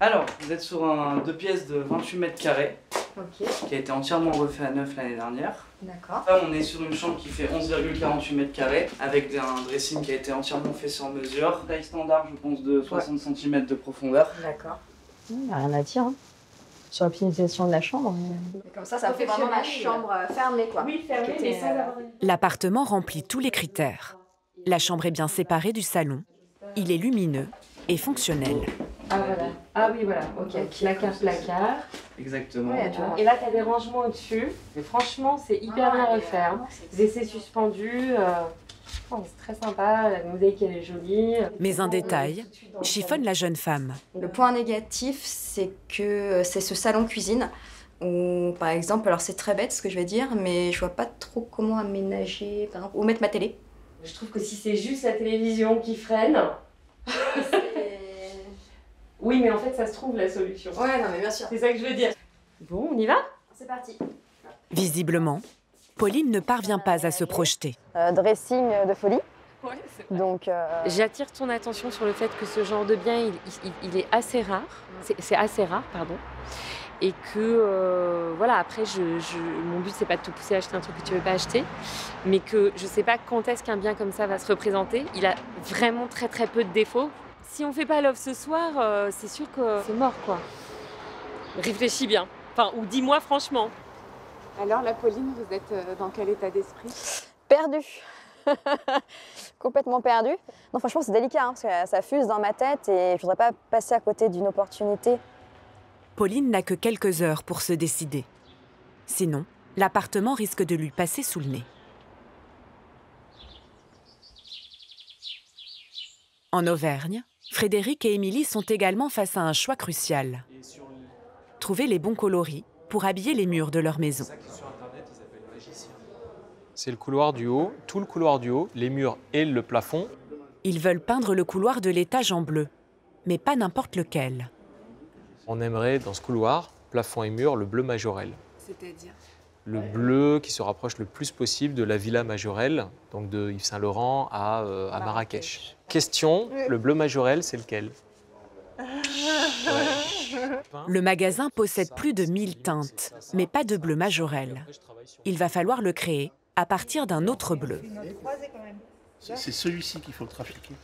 Alors, vous êtes sur un 2 pièces de 28 mètres carrés, qui a été entièrement refait à neuf l'année dernière. D'accord. Là, on est sur une chambre qui fait 11,48 mètres carrés, avec un dressing qui a été entièrement fait sur mesure. Taille standard, je pense, de 60 cm de profondeur. D'accord. Il n'y a rien à dire. Hein. Sur l'optimisation de la chambre. Comme ça fait vraiment ma chambre fermée, quoi. Oui, fermée, mais sans avoir une... L'appartement remplit tous les critères. La chambre est bien séparée du salon. Il est lumineux et fonctionnel. Ah voilà. Ah oui, voilà. Ok. Placard. Exactement. Ouais, et là, tu as des rangements au-dessus. Mais franchement, c'est hyper bien refait. Des essais suspendus. C'est très sympa. La mosaïque, elle est jolie. Mais un détail chiffonne la jeune femme. Le point négatif, c'est que c'est ce salon cuisine où, par exemple, alors c'est très bête ce que je vais dire, mais je vois pas trop comment aménager, par exemple, où mettre ma télé. Je trouve que si c'est juste la télévision qui freine... Oui, mais en fait, ça se trouve la solution. Ouais, non, mais bien sûr. C'est ça que je veux dire. Bon, on y va? C'est parti. Visiblement, Pauline ne parvient pas à se projeter. Dressing de folie. Ouais, donc, J'attire ton attention sur le fait que ce genre de bien, il est assez rare. C'est assez rare, pardon. Et que, voilà, après, mon but, c'est pas de te pousser à acheter un truc que tu veux pas acheter, mais que je sais pas quand est-ce qu'un bien comme ça va se représenter. Il a vraiment très très peu de défauts. Si on fait pas l'offre ce soir, c'est sûr que c'est mort, quoi. Réfléchis bien. Enfin, ou dis-moi franchement. Alors, la Pauline, vous êtes dans quel état d'esprit? Perdue. Complètement perdue. Non, franchement, c'est délicat, hein, parce que ça fuse dans ma tête et je voudrais pas passer à côté d'une opportunité. Pauline n'a que quelques heures pour se décider. Sinon, l'appartement risque de lui passer sous le nez. En Auvergne, Frédéric et Émilie sont également face à un choix crucial. Trouver les bons coloris pour habiller les murs de leur maison. C'est le couloir du haut, tout le couloir du haut, les murs et le plafond. Ils veulent peindre le couloir de l'étage en bleu, mais pas n'importe lequel. On aimerait, dans ce couloir, plafond et mur, le bleu majorel. C'est-à-dire? Le bleu qui se rapproche le plus possible de la Villa Majorelle, donc de Yves Saint Laurent à Marrakech. Question, le bleu majorel, c'est lequel? Le magasin possède plus de 1000 teintes, mais pas de bleu majorel. Il va falloir le créer à partir d'un autre bleu. C'est celui-ci qu'il faut le trafiquer.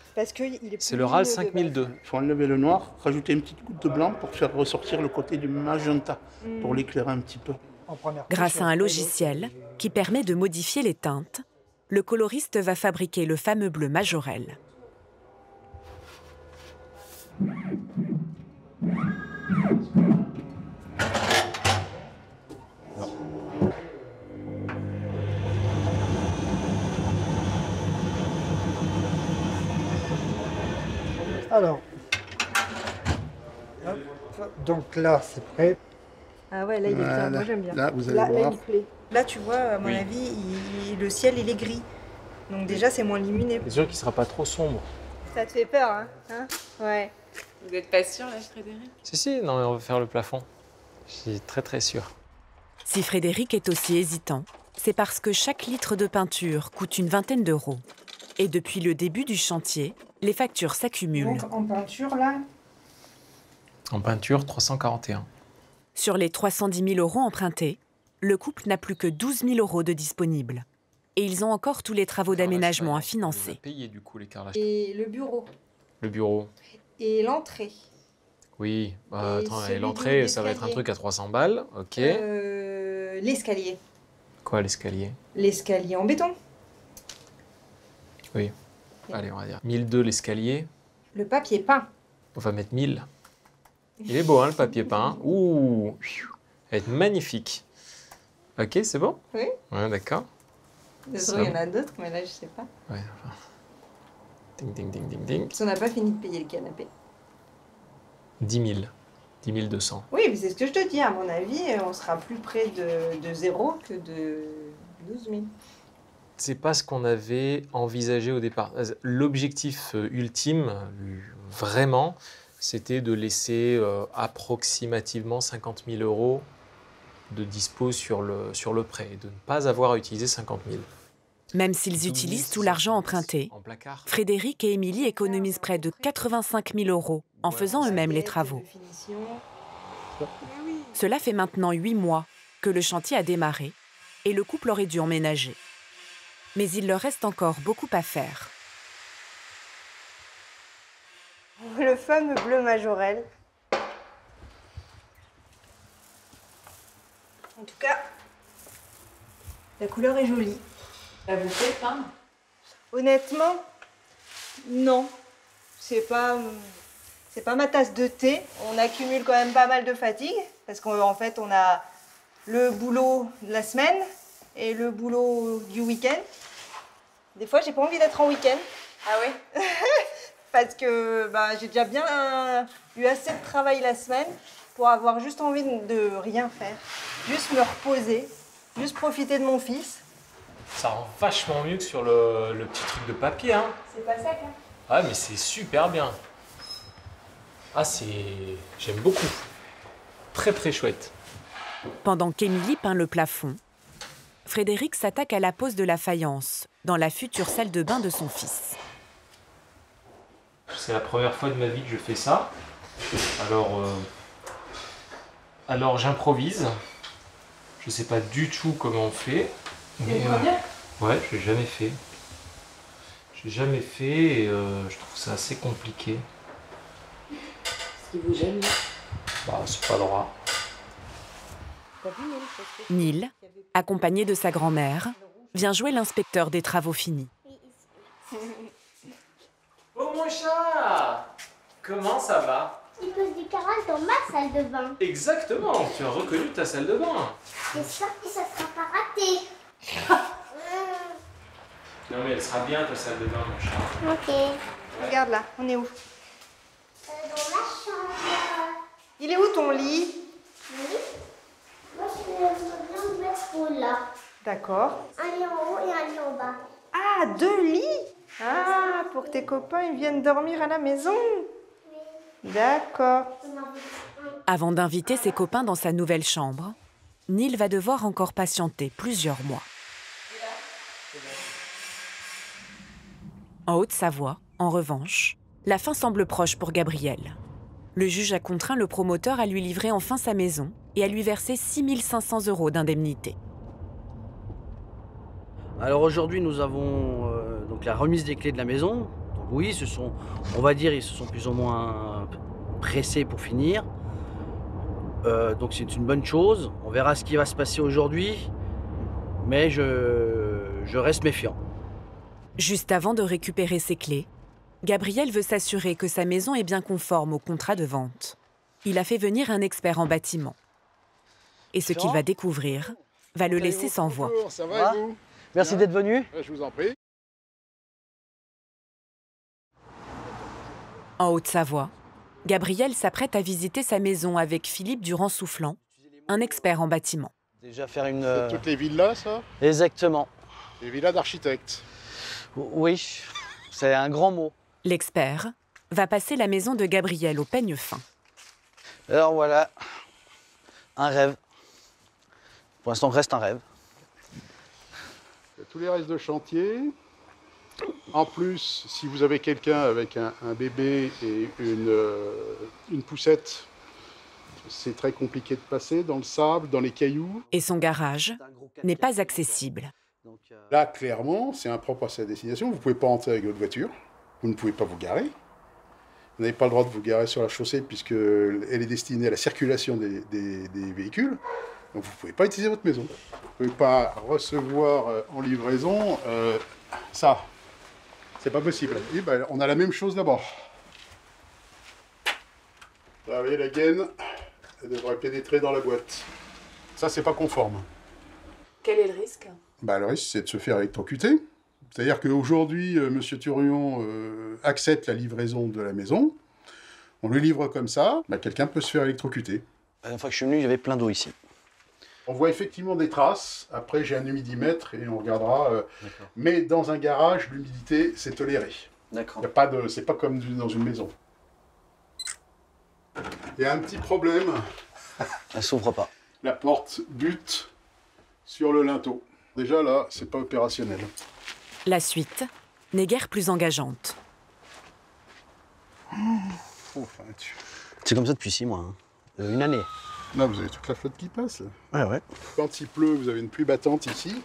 C'est le RAL 5002. Il faut enlever le noir, rajouter une petite goutte de blanc pour faire ressortir le côté du magenta, pour l'éclairer un petit peu. Grâce à un logiciel qui permet de modifier les teintes, le coloriste va fabriquer le fameux bleu majorel. Alors, donc là c'est prêt. Ah ouais, là il est bien, moi j'aime bien. Là, vous allez voir. Là, il plaît. Là tu vois, à mon avis, le ciel il est gris. Donc déjà c'est moins lumineux. C'est sûr qu'il ne sera pas trop sombre. Ça te fait peur, hein? Ouais. Vous n'êtes pas sûr, là, Frédéric? Si, non, mais on va faire le plafond. Je suis très très sûr. Si Frédéric est aussi hésitant, c'est parce que chaque litre de peinture coûte une vingtaine d'euros. Et depuis le début du chantier, les factures s'accumulent. Donc en peinture, là? En peinture, 341. Sur les 310 000 € empruntés, le couple n'a plus que 12 000 € de disponibles. Et ils ont encore tous les travaux d'aménagement à On financer. a payé du coup les carrelages. Et le bureau. Le bureau. Et l'entrée. Oui, attends, celui et l'entrée, de ça va être un l'escalier. truc à 300 balles, ok. L'escalier. Quoi, l'escalier? L'escalier en béton. Oui. Allez, on va dire 1002 l'escalier. Le papier peint. On va mettre 1000. Il est beau, hein, le papier peint. Ouh, il va être magnifique. Ok, c'est bon? Oui. Ouais, d'accord. Désolé, il y en a d'autres, mais là, je sais pas. Ouais, enfin. Ding, ding, ding, ding, ding. Parce qu'on n'a pas fini de payer le canapé. 10 000. 10 200. Oui, mais c'est ce que je te dis. À mon avis, on sera plus près de 0 que de 12 000. C'est pas ce qu'on avait envisagé au départ. L'objectif ultime, vraiment, c'était de laisser approximativement 50 000 euros de dispo sur le prêt et de ne pas avoir à utiliser 50 000. Même s'ils utilisent tout l'argent emprunté, Frédéric et Émilie économisent près de 85 000 euros en faisant eux-mêmes les travaux. Cela fait maintenant 8 mois que le chantier a démarré et le couple aurait dû emménager. Mais il leur reste encore beaucoup à faire. Le fameux bleu majorel. En tout cas, la couleur est jolie. Ça vous fait peindre? Honnêtement, non. C'est pas ma tasse de thé. On accumule quand même pas mal de fatigue parce qu'en fait, on a le boulot de la semaine et le boulot du week-end. Des fois, j'ai pas envie d'être en week-end. Ah oui? Parce que j'ai déjà bien eu assez de travail la semaine pour avoir juste envie de rien faire. Juste me reposer, juste profiter de mon fils. Ça rend vachement mieux que sur le petit truc de papier, hein. C'est pas sec, hein? Ah, mais c'est super bien. Ah, j'aime beaucoup. Très, très chouette. Pendant qu'Émilie peint le plafond, Frédéric s'attaque à la pose de la faïence dans la future salle de bain de son fils. C'est la première fois de ma vie que je fais ça. Alors j'improvise. Je sais pas du tout comment on fait. Mais ouais, je l'ai jamais fait. J'ai jamais fait et je trouve ça assez compliqué. Ce qui vous gêne? C'est pas droit. Neil, accompagné de sa grand-mère, vient jouer l'inspecteur des travaux finis. Oh mon chat! Comment ça va? Il pose du caral dans ma salle de bain. Exactement, tu as reconnu ta salle de bain. J'espère que ça sera pas raté. Non mais elle sera bien ta salle de bain, mon chat. Ok. Regarde là, on est où? Dans la chambre. Il est où ton lit? Oui. Moi, je vais bien me mettre là. D'accord. Un lit en haut et un lit en bas. Ah, 2 lits? Ah, pour que tes copains ils viennent dormir à la maison? D'accord. Avant d'inviter ses copains dans sa nouvelle chambre, Neil va devoir encore patienter plusieurs mois. En Haute-Savoie, en revanche, la fin semble proche pour Gabriel. Le juge a contraint le promoteur à lui livrer enfin sa maison et à lui verser 6 500 € d'indemnité. Alors aujourd'hui, nous avons donc la remise des clés de la maison. Donc oui, on va dire, ils se sont plus ou moins pressés pour finir. Donc c'est une bonne chose. On verra ce qui va se passer aujourd'hui, mais je reste méfiant. Juste avant de récupérer ses clés, Gabriel veut s'assurer que sa maison est bien conforme au contrat de vente. Il a fait venir un expert en bâtiment. Et ce qu'il va découvrir va le laisser sans voix. Ça va et vous? Merci d'être venu. Je vous en prie. En Haute-Savoie, Gabriel s'apprête à visiter sa maison avec Philippe Durand-Soufflant, un expert en bâtiment. Déjà faire une... C'est toutes les villas, ça? Exactement. Les villas d'architectes. Oui, c'est un grand mot. L'expert va passer la maison de Gabriel au peigne fin. Alors voilà, un rêve. Pour l'instant, reste un rêve. Tous les restes de chantier. En plus, si vous avez quelqu'un avec un bébé et une poussette, c'est très compliqué de passer dans le sable, dans les cailloux. Et son garage n'est pas accessible. Là, clairement, c'est impropre à sa destination. Vous ne pouvez pas entrer avec votre voiture. Vous ne pouvez pas vous garer. Vous n'avez pas le droit de vous garer sur la chaussée puisqu'elle est destinée à la circulation des véhicules. Donc vous ne pouvez pas utiliser votre maison. Vous ne pouvez pas recevoir en livraison ça. C'est pas possible. Et ben, on a la même chose d'abord. Là, vous voyez, la gaine, elle devrait pénétrer dans la boîte. Ça, c'est pas conforme. Quel est le risque? Le risque, c'est de se faire électrocuter. C'est-à-dire qu'aujourd'hui, M. Thurion accepte la livraison de la maison. On le livre comme ça, quelqu'un peut se faire électrocuter. La dernière fois que je suis venu, il y avait plein d'eau ici. On voit effectivement des traces. Après, j'ai un humidimètre et on regardera. Mais dans un garage, l'humidité, c'est toléré. D'accord. C'est pas comme dans une maison. Il y a un petit problème. Elle s'ouvre pas. La porte bute sur le linteau. Déjà là, c'est pas opérationnel. La suite n'est guère plus engageante. C'est comme ça depuis 6 mois. Une année. Là, vous avez toute la flotte qui passe. Ouais, ouais. Quand il pleut, vous avez une pluie battante ici.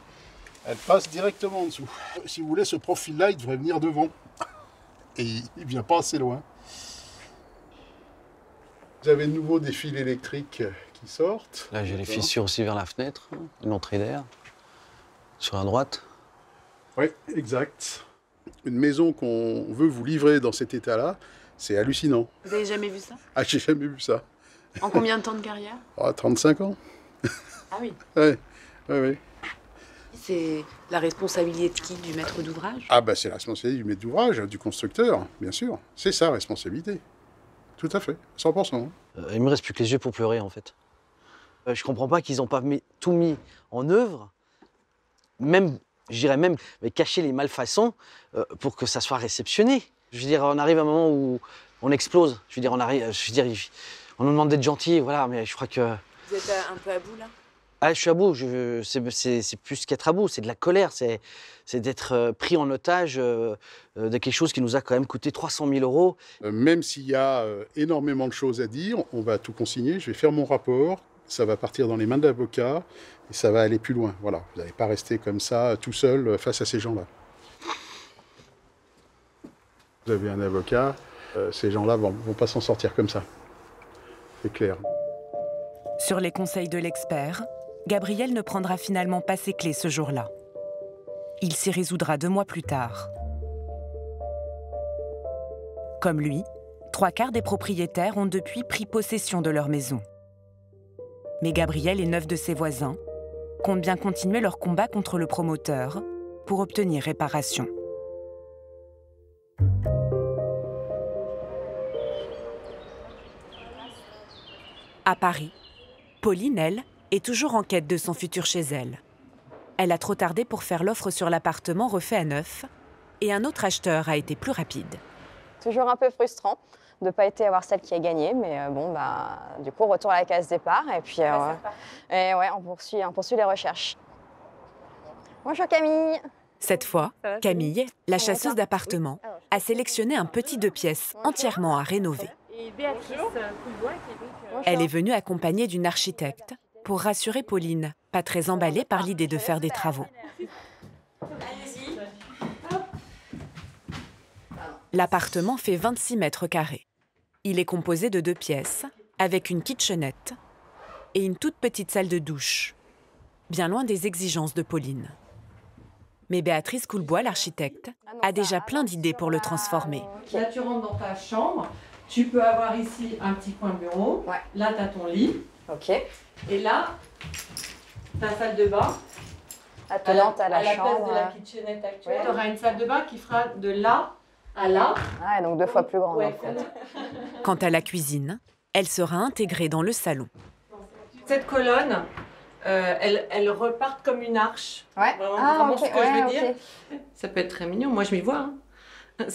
Elle passe directement en dessous. Si vous voulez, ce profil-là, il devrait venir devant. Et il ne vient pas assez loin. Vous avez de nouveau des fils électriques qui sortent. Là, j'ai les fissures aussi vers la fenêtre. Une entrée d'air. Sur la droite. Oui, exact. Une maison qu'on veut vous livrer dans cet état-là, c'est hallucinant. Vous avez jamais vu ça? Ah, j'ai jamais vu ça. En combien de temps de carrière? 35 ans. Ah oui. Ouais. C'est la responsabilité de qui? Du maître d'ouvrage? Ah c'est la responsabilité du maître d'ouvrage, du constructeur, bien sûr. C'est sa responsabilité. Tout à fait, 100%. Il me reste plus que les yeux pour pleurer, en fait. Je comprends pas qu'ils n'ont pas tout mis en œuvre, même, je dirais même, cacher les malfaçons pour que ça soit réceptionné. Je veux dire, on arrive à un moment où on explose. Je veux dire, on nous demande d'être gentil, voilà, mais je crois que... Vous êtes un peu à bout, là? Ah, je suis à bout, c'est plus qu'être à bout, c'est de la colère, c'est d'être pris en otage de quelque chose qui nous a quand même coûté 300 000 €. Même s'il y a énormément de choses à dire, on va tout consigner, je vais faire mon rapport, ça va partir dans les mains de l'avocat et ça va aller plus loin. Voilà, vous n'allez pas rester comme ça, tout seul, face à ces gens-là. Vous avez un avocat, ces gens-là vont pas s'en sortir comme ça. C'est clair. Sur les conseils de l'expert, Gabriel ne prendra finalement pas ses clés ce jour-là. Il s'y résoudra 2 mois plus tard. Comme lui, 3/4 des propriétaires ont depuis pris possession de leur maison. Mais Gabriel et 9 de ses voisins comptent bien continuer leur combat contre le promoteur pour obtenir réparation. À Paris, Pauline, elle, est toujours en quête de son futur chez elle. Elle a trop tardé pour faire l'offre sur l'appartement refait à neuf et un autre acheteur a été plus rapide. Toujours un peu frustrant de ne pas avoir celle qui a gagné, mais du coup, retour à la case départ et puis on poursuit les recherches. Bonjour Camille. Cette fois, Camille, la chasseuse d'appartements, a sélectionné un petit 2 pièces entièrement à rénover. Et Béatrice Coulbois, qui est donc... Elle est venue accompagnée d'une architecte pour rassurer Pauline, pas très emballée par l'idée de faire des travaux. Allez-y. L'appartement fait 26 mètres carrés. Il est composé de 2 pièces, avec une kitchenette et une toute petite salle de douche, bien loin des exigences de Pauline. Mais Béatrice Coulbois, l'architecte, a déjà plein d'idées pour le transformer. Là, tu rentres dans ta chambre. Tu peux avoir ici un petit coin bureau. Ouais. Là, tu as ton lit. Ok. Et là, ta salle de bain. Attenante à la place chambre. de la kitchenette actuelle. Tu auras une salle de bain qui fera de là à là. Ah, donc 2 fois plus grande. Ouais, en fait. Quant à la cuisine, elle sera intégrée dans le salon. Cette colonne, elle repart comme une arche. Ouais. Vraiment ce que je veux dire. Ça peut être très mignon. Moi, je m'y vois. Hein.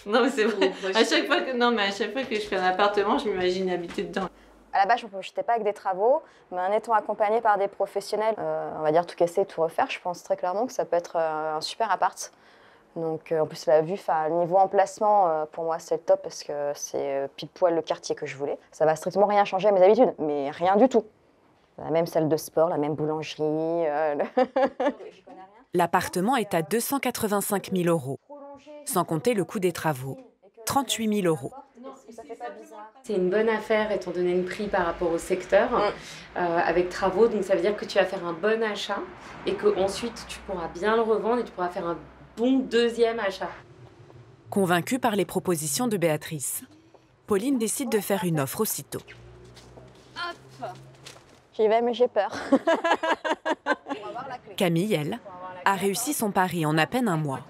Non mais c'est vrai. À chaque fois que je fais un appartement, je m'imagine habiter dedans. À la base, je ne projetais pas avec des travaux, mais en étant accompagnée par des professionnels, on va dire tout casser, tout refaire, je pense très clairement que ça peut être un super appart. Donc en plus la vue, le niveau emplacement, pour moi c'est le top parce que c'est pile poil le quartier que je voulais. Ça va strictement rien changer à mes habitudes, mais rien du tout. La même salle de sport, la même boulangerie. L'appartement est à 285 000 €, sans compter le coût des travaux, 38 000 €. C'est une bonne affaire étant donné le prix par rapport au secteur, avec travaux, donc ça veut dire que tu vas faire un bon achat et qu'ensuite tu pourras bien le revendre et tu pourras faire un bon deuxième achat. Convaincue par les propositions de Béatrice, Pauline décide de faire une offre aussitôt. Hop. J'y vais, mais j'ai peur. Camille, elle, a réussi son pari en à peine un mois.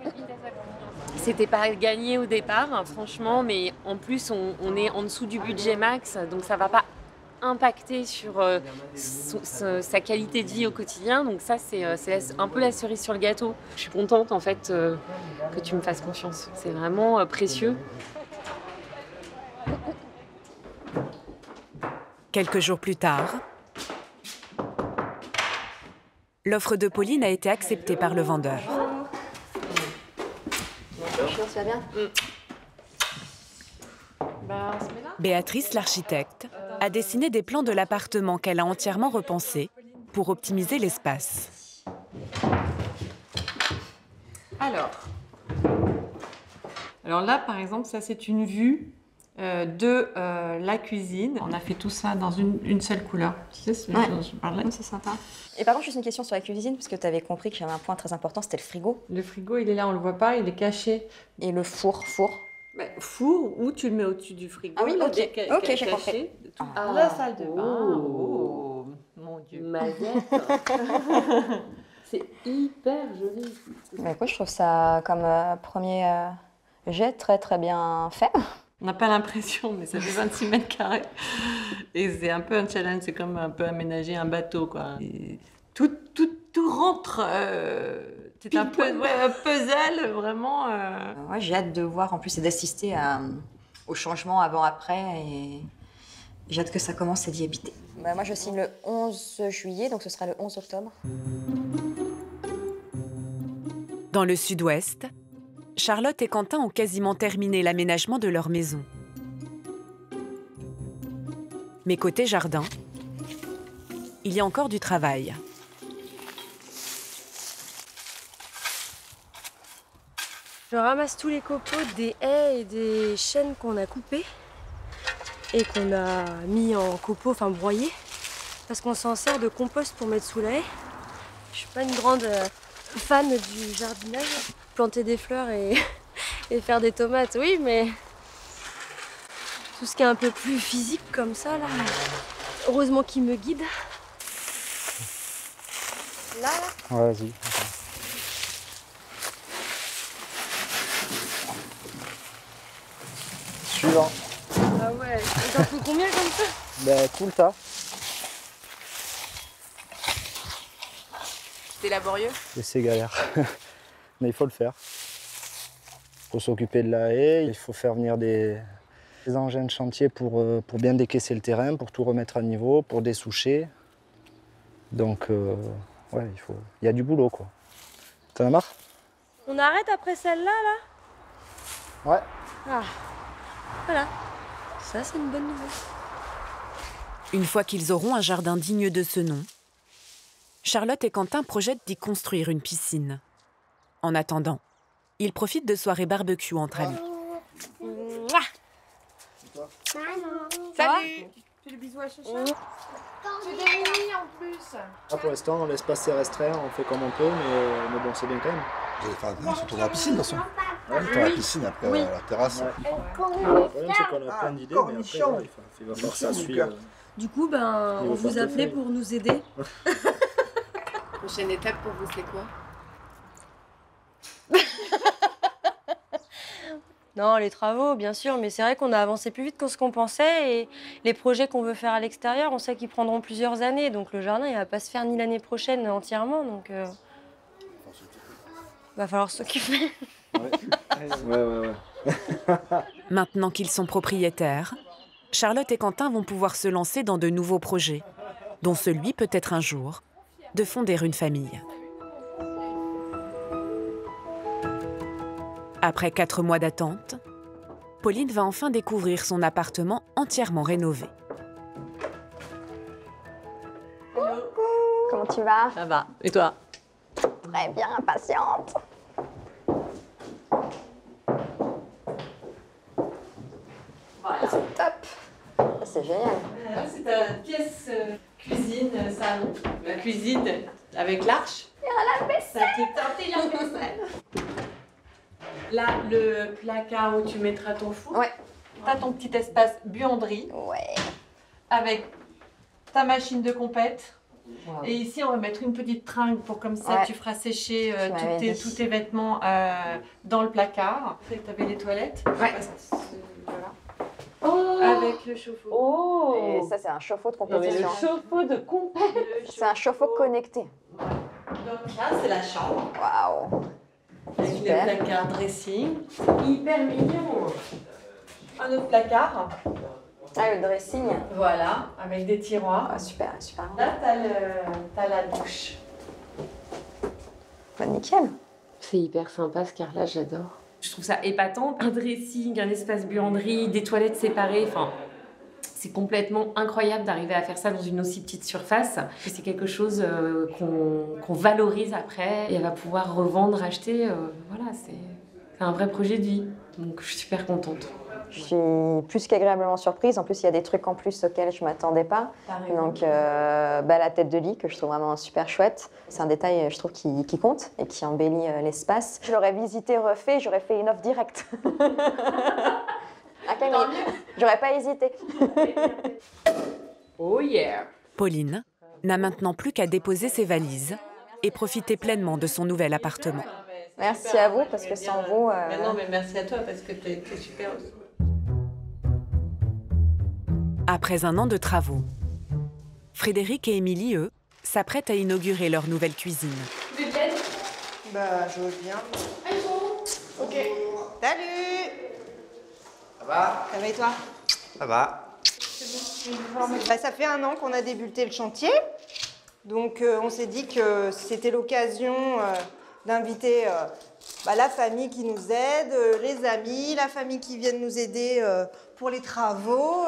C'était pas gagné au départ, hein, franchement, mais en plus on est en dessous du budget max, donc ça va pas impacter sur sa qualité de vie au quotidien. Donc ça, c'est un peu la cerise sur le gâteau. Je suis contente en fait que tu me fasses confiance. C'est vraiment précieux. Quelques jours plus tard, l'offre de Pauline a été acceptée par le vendeur. Ça va bien? Béatrice, l'architecte, a dessiné des plans de l'appartement qu'elle a entièrement repensé pour optimiser l'espace. Alors là, par exemple, ça c'est une vue de la cuisine. On a fait tout ça dans une seule couleur. Tu sais ce dont je parlais? C'est sympa. Et par contre, juste une question sur la cuisine, parce que tu avais compris qu'il y avait un point très important, c'était le frigo. Le frigo, il est là, on le voit pas, il est caché. Et le four? Four, ou tu le mets au-dessus du frigo. Ah oui, là, ok, j'ai compris. La salle de bain. Oh, mon Dieu. C'est hyper joli. Bah, écoute, je trouve ça comme premier jet très très bien fait. On n'a pas l'impression, mais ça fait 26 mètres carrés. Et c'est un peu un challenge, c'est comme un peu aménager un bateau, quoi. Et tout rentre. C'est un peu un puzzle, vraiment. Ouais, j'ai hâte de voir en plus et d'assister au changement avant-après. Et j'ai hâte que ça commence et d'y habiter. Bah, moi, je signe le 11 juillet, donc ce sera le 11 octobre. Dans le sud-ouest, Charlotte et Quentin ont quasiment terminé l'aménagement de leur maison. Mais côté jardin, il y a encore du travail. Je ramasse tous les copeaux des haies et des chênes qu'on a coupés et qu'on a mis en copeaux, enfin broyés, parce qu'on s'en sert de compost pour mettre sous la haie. Je suis pas une grande fan du jardinage. Planter des fleurs et faire des tomates, oui, mais tout ce qui est un peu plus physique comme ça, là, heureusement qu'il me guide. Là. Ouais, vas-y. Suivant. Ah ouais, t'en faut combien comme ça? Ben, tout le tas. C'est laborieux. Et c'est galère. Mais il faut le faire. Il faut s'occuper de la haie, il faut faire venir des engins de chantier pour bien décaisser le terrain, pour tout remettre à niveau, pour dessoucher. Donc, ouais, il y a du boulot, quoi. T'en as marre? On arrête après celle-là, là? Ouais. Ah, voilà. Ça, c'est une bonne nouvelle. Une fois qu'ils auront un jardin digne de ce nom, Charlotte et Quentin projettent d'y construire une piscine. En attendant, ils profitent de soirées barbecue entre amis. Salut. Fais le bisou à Chacha. Tu es réunis en plus. Ah, pour l'instant, l'espace est restreint, on fait comme on peut, mais bon, c'est bien quand même. Vous allez faire surtout la piscine, de toute façon. Ouais, faire la piscine après la terrasse. Le problème, c'est qu'on a plein d'idées, mais après, voilà, il va falloir que ça suive. Du coup, on vous appelait pour nous aider. Prochaine étape pour vous, c'est quoi? Non, les travaux, bien sûr, mais c'est vrai qu'on a avancé plus vite que ce qu'on pensait et les projets qu'on veut faire à l'extérieur, on sait qu'ils prendront plusieurs années. Donc le jardin, il va pas se faire ni l'année prochaine entièrement, donc va falloir s'occuper. Ouais. Maintenant qu'ils sont propriétaires, Charlotte et Quentin vont pouvoir se lancer dans de nouveaux projets, dont celui, peut-être un jour, de fonder une famille. Après 4 mois d'attente, Pauline va enfin découvrir son appartement entièrement rénové. Comment tu vas? Ça va. Et toi? Très bien, impatiente. Voilà. C'est top. C'est génial. C'est ta pièce cuisine, salon. La cuisine avec l'arche. Et à la vaisselle. Ça t'est tenté la vaisselle. Là, le placard où tu mettras ton four. Ouais. T'as ton petit espace buanderie. Ouais. Avec ta machine de compète. Wow. Et ici, on va mettre une petite tringle pour comme ça, Ouais. tu feras sécher tous dit. tes vêtements dans le placard. Tu avais les toilettes. Ouais. Voilà. Oh Avec le chauffe-eau. Oh. Et ça, c'est un chauffe-eau de Non, mais le compétition. chauffe-eau de compète. C'est un chauffe-eau connecté. Donc là, c'est la chambre. Waouh. Avec les Super. placards dressing. Hyper mignon. Un autre placard. Ah, le dressing. Voilà, avec des tiroirs. Ah, super, super. Là, t'as la douche. Bah, nickel. C'est hyper sympa ce carrelage, j'adore. Je trouve ça épatant. Un dressing, un espace buanderie, des toilettes séparées, enfin... C'est complètement incroyable d'arriver à faire ça dans une aussi petite surface. C'est quelque chose qu'on valorise après et elle va pouvoir revendre, acheter. Voilà, c'est un vrai projet de vie. Donc je suis super contente. Je suis plus qu'agréablement surprise. En plus, il y a des trucs en plus auxquels je ne m'attendais pas. Donc, la tête de lit, que je trouve vraiment super chouette. C'est un détail, je trouve, qui compte et qui embellit l'espace. Je l'aurais visité, refait, j'aurais fait une offre directe. J'aurais pas hésité. Oh yeah! Pauline n'a maintenant plus qu'à déposer ses valises et profiter pleinement de son nouvel appartement. Merci à vous, parce que sans vous... Mais non, mais merci à toi, parce que t'es super aussi. Après un an de travaux, Frédéric et Émilie, eux, s'apprêtent à inaugurer leur nouvelle cuisine. Tu veux de l'aide? Bah, je veux bien. Ok. Salut! Ça va? Ça va et toi? Ça va. Bah, ça fait un an qu'on a débuté le chantier. Donc, on s'est dit que c'était l'occasion d'inviter la famille qui nous aide, les amis, la famille qui viennent nous aider pour les travaux.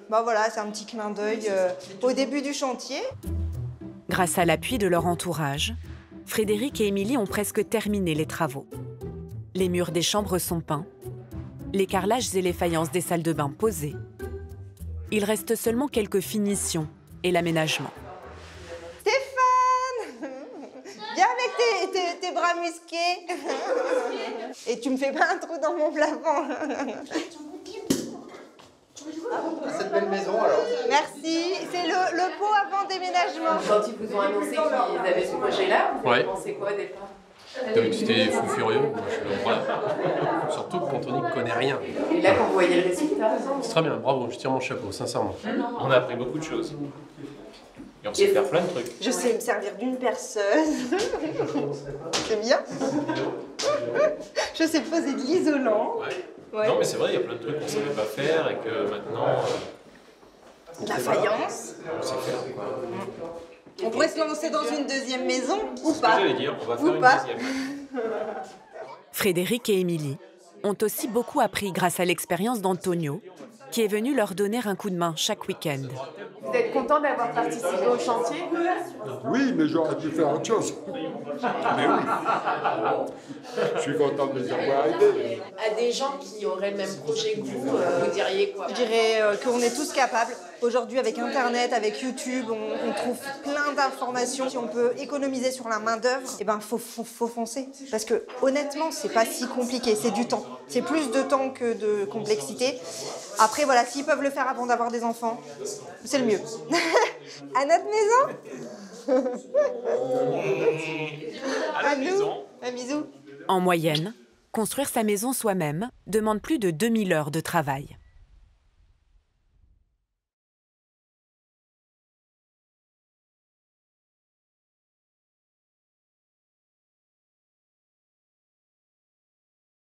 Voilà, c'est un petit clin d'œil au début du chantier. Grâce à l'appui de leur entourage, Frédéric et Émilie ont presque terminé les travaux. Les murs des chambres sont peints, les carrelages et les faïences des salles de bain posées. Il reste seulement quelques finitions et l'aménagement. Stéphane! Viens avec tes bras musqués. Et tu me fais pas un trou dans mon plafond. Cette belle maison alors. Merci. C'est le pot avant déménagement. Quand ils vous ont annoncé qu'ils avaient ce projet-là, vous avez pensé quoi au départ? C'était fou furieux, moi, voilà. Surtout que quand on n'y connaît rien. Et là, quand vous voyez le résultat? C'est très bien, bravo, je tire mon chapeau, sincèrement. On a appris beaucoup de choses. Et on sait faire plein de trucs. Je sais me servir d'une perceuse. C'est bien. Je sais poser de l'isolant. Ouais. Non mais c'est vrai, il y a plein de trucs qu'on ne savait pas faire et que maintenant... La faïence. On sait faire, quoi. On pourrait se lancer dans une deuxième maison ou C'est ce pas. que j'allais dire, on va faire Ou une pas. deuxième. Frédéric et Émilie ont aussi beaucoup appris grâce à l'expérience d'Antonio, qui est venu leur donner un coup de main chaque week-end. Vous êtes content d'avoir participé au chantier? Oui, mais j'aurais pu faire autre chose. Mais oui. Je suis content de les avoir aidés. À des gens qui auraient le même projet que vous diriez quoi? Je dirais qu'on est tous capables. Aujourd'hui, avec Internet, avec YouTube, on trouve plein d'informations. Si on peut économiser sur la main-d'œuvre, eh ben, faut foncer. Parce que honnêtement, c'est pas si compliqué. C'est du temps. C'est plus de temps que de complexité. Après, voilà, s'ils peuvent le faire avant d'avoir des enfants, c'est le mieux. À notre maison. À nous. Un bisou. En moyenne, construire sa maison soi-même demande plus de 2000 heures de travail.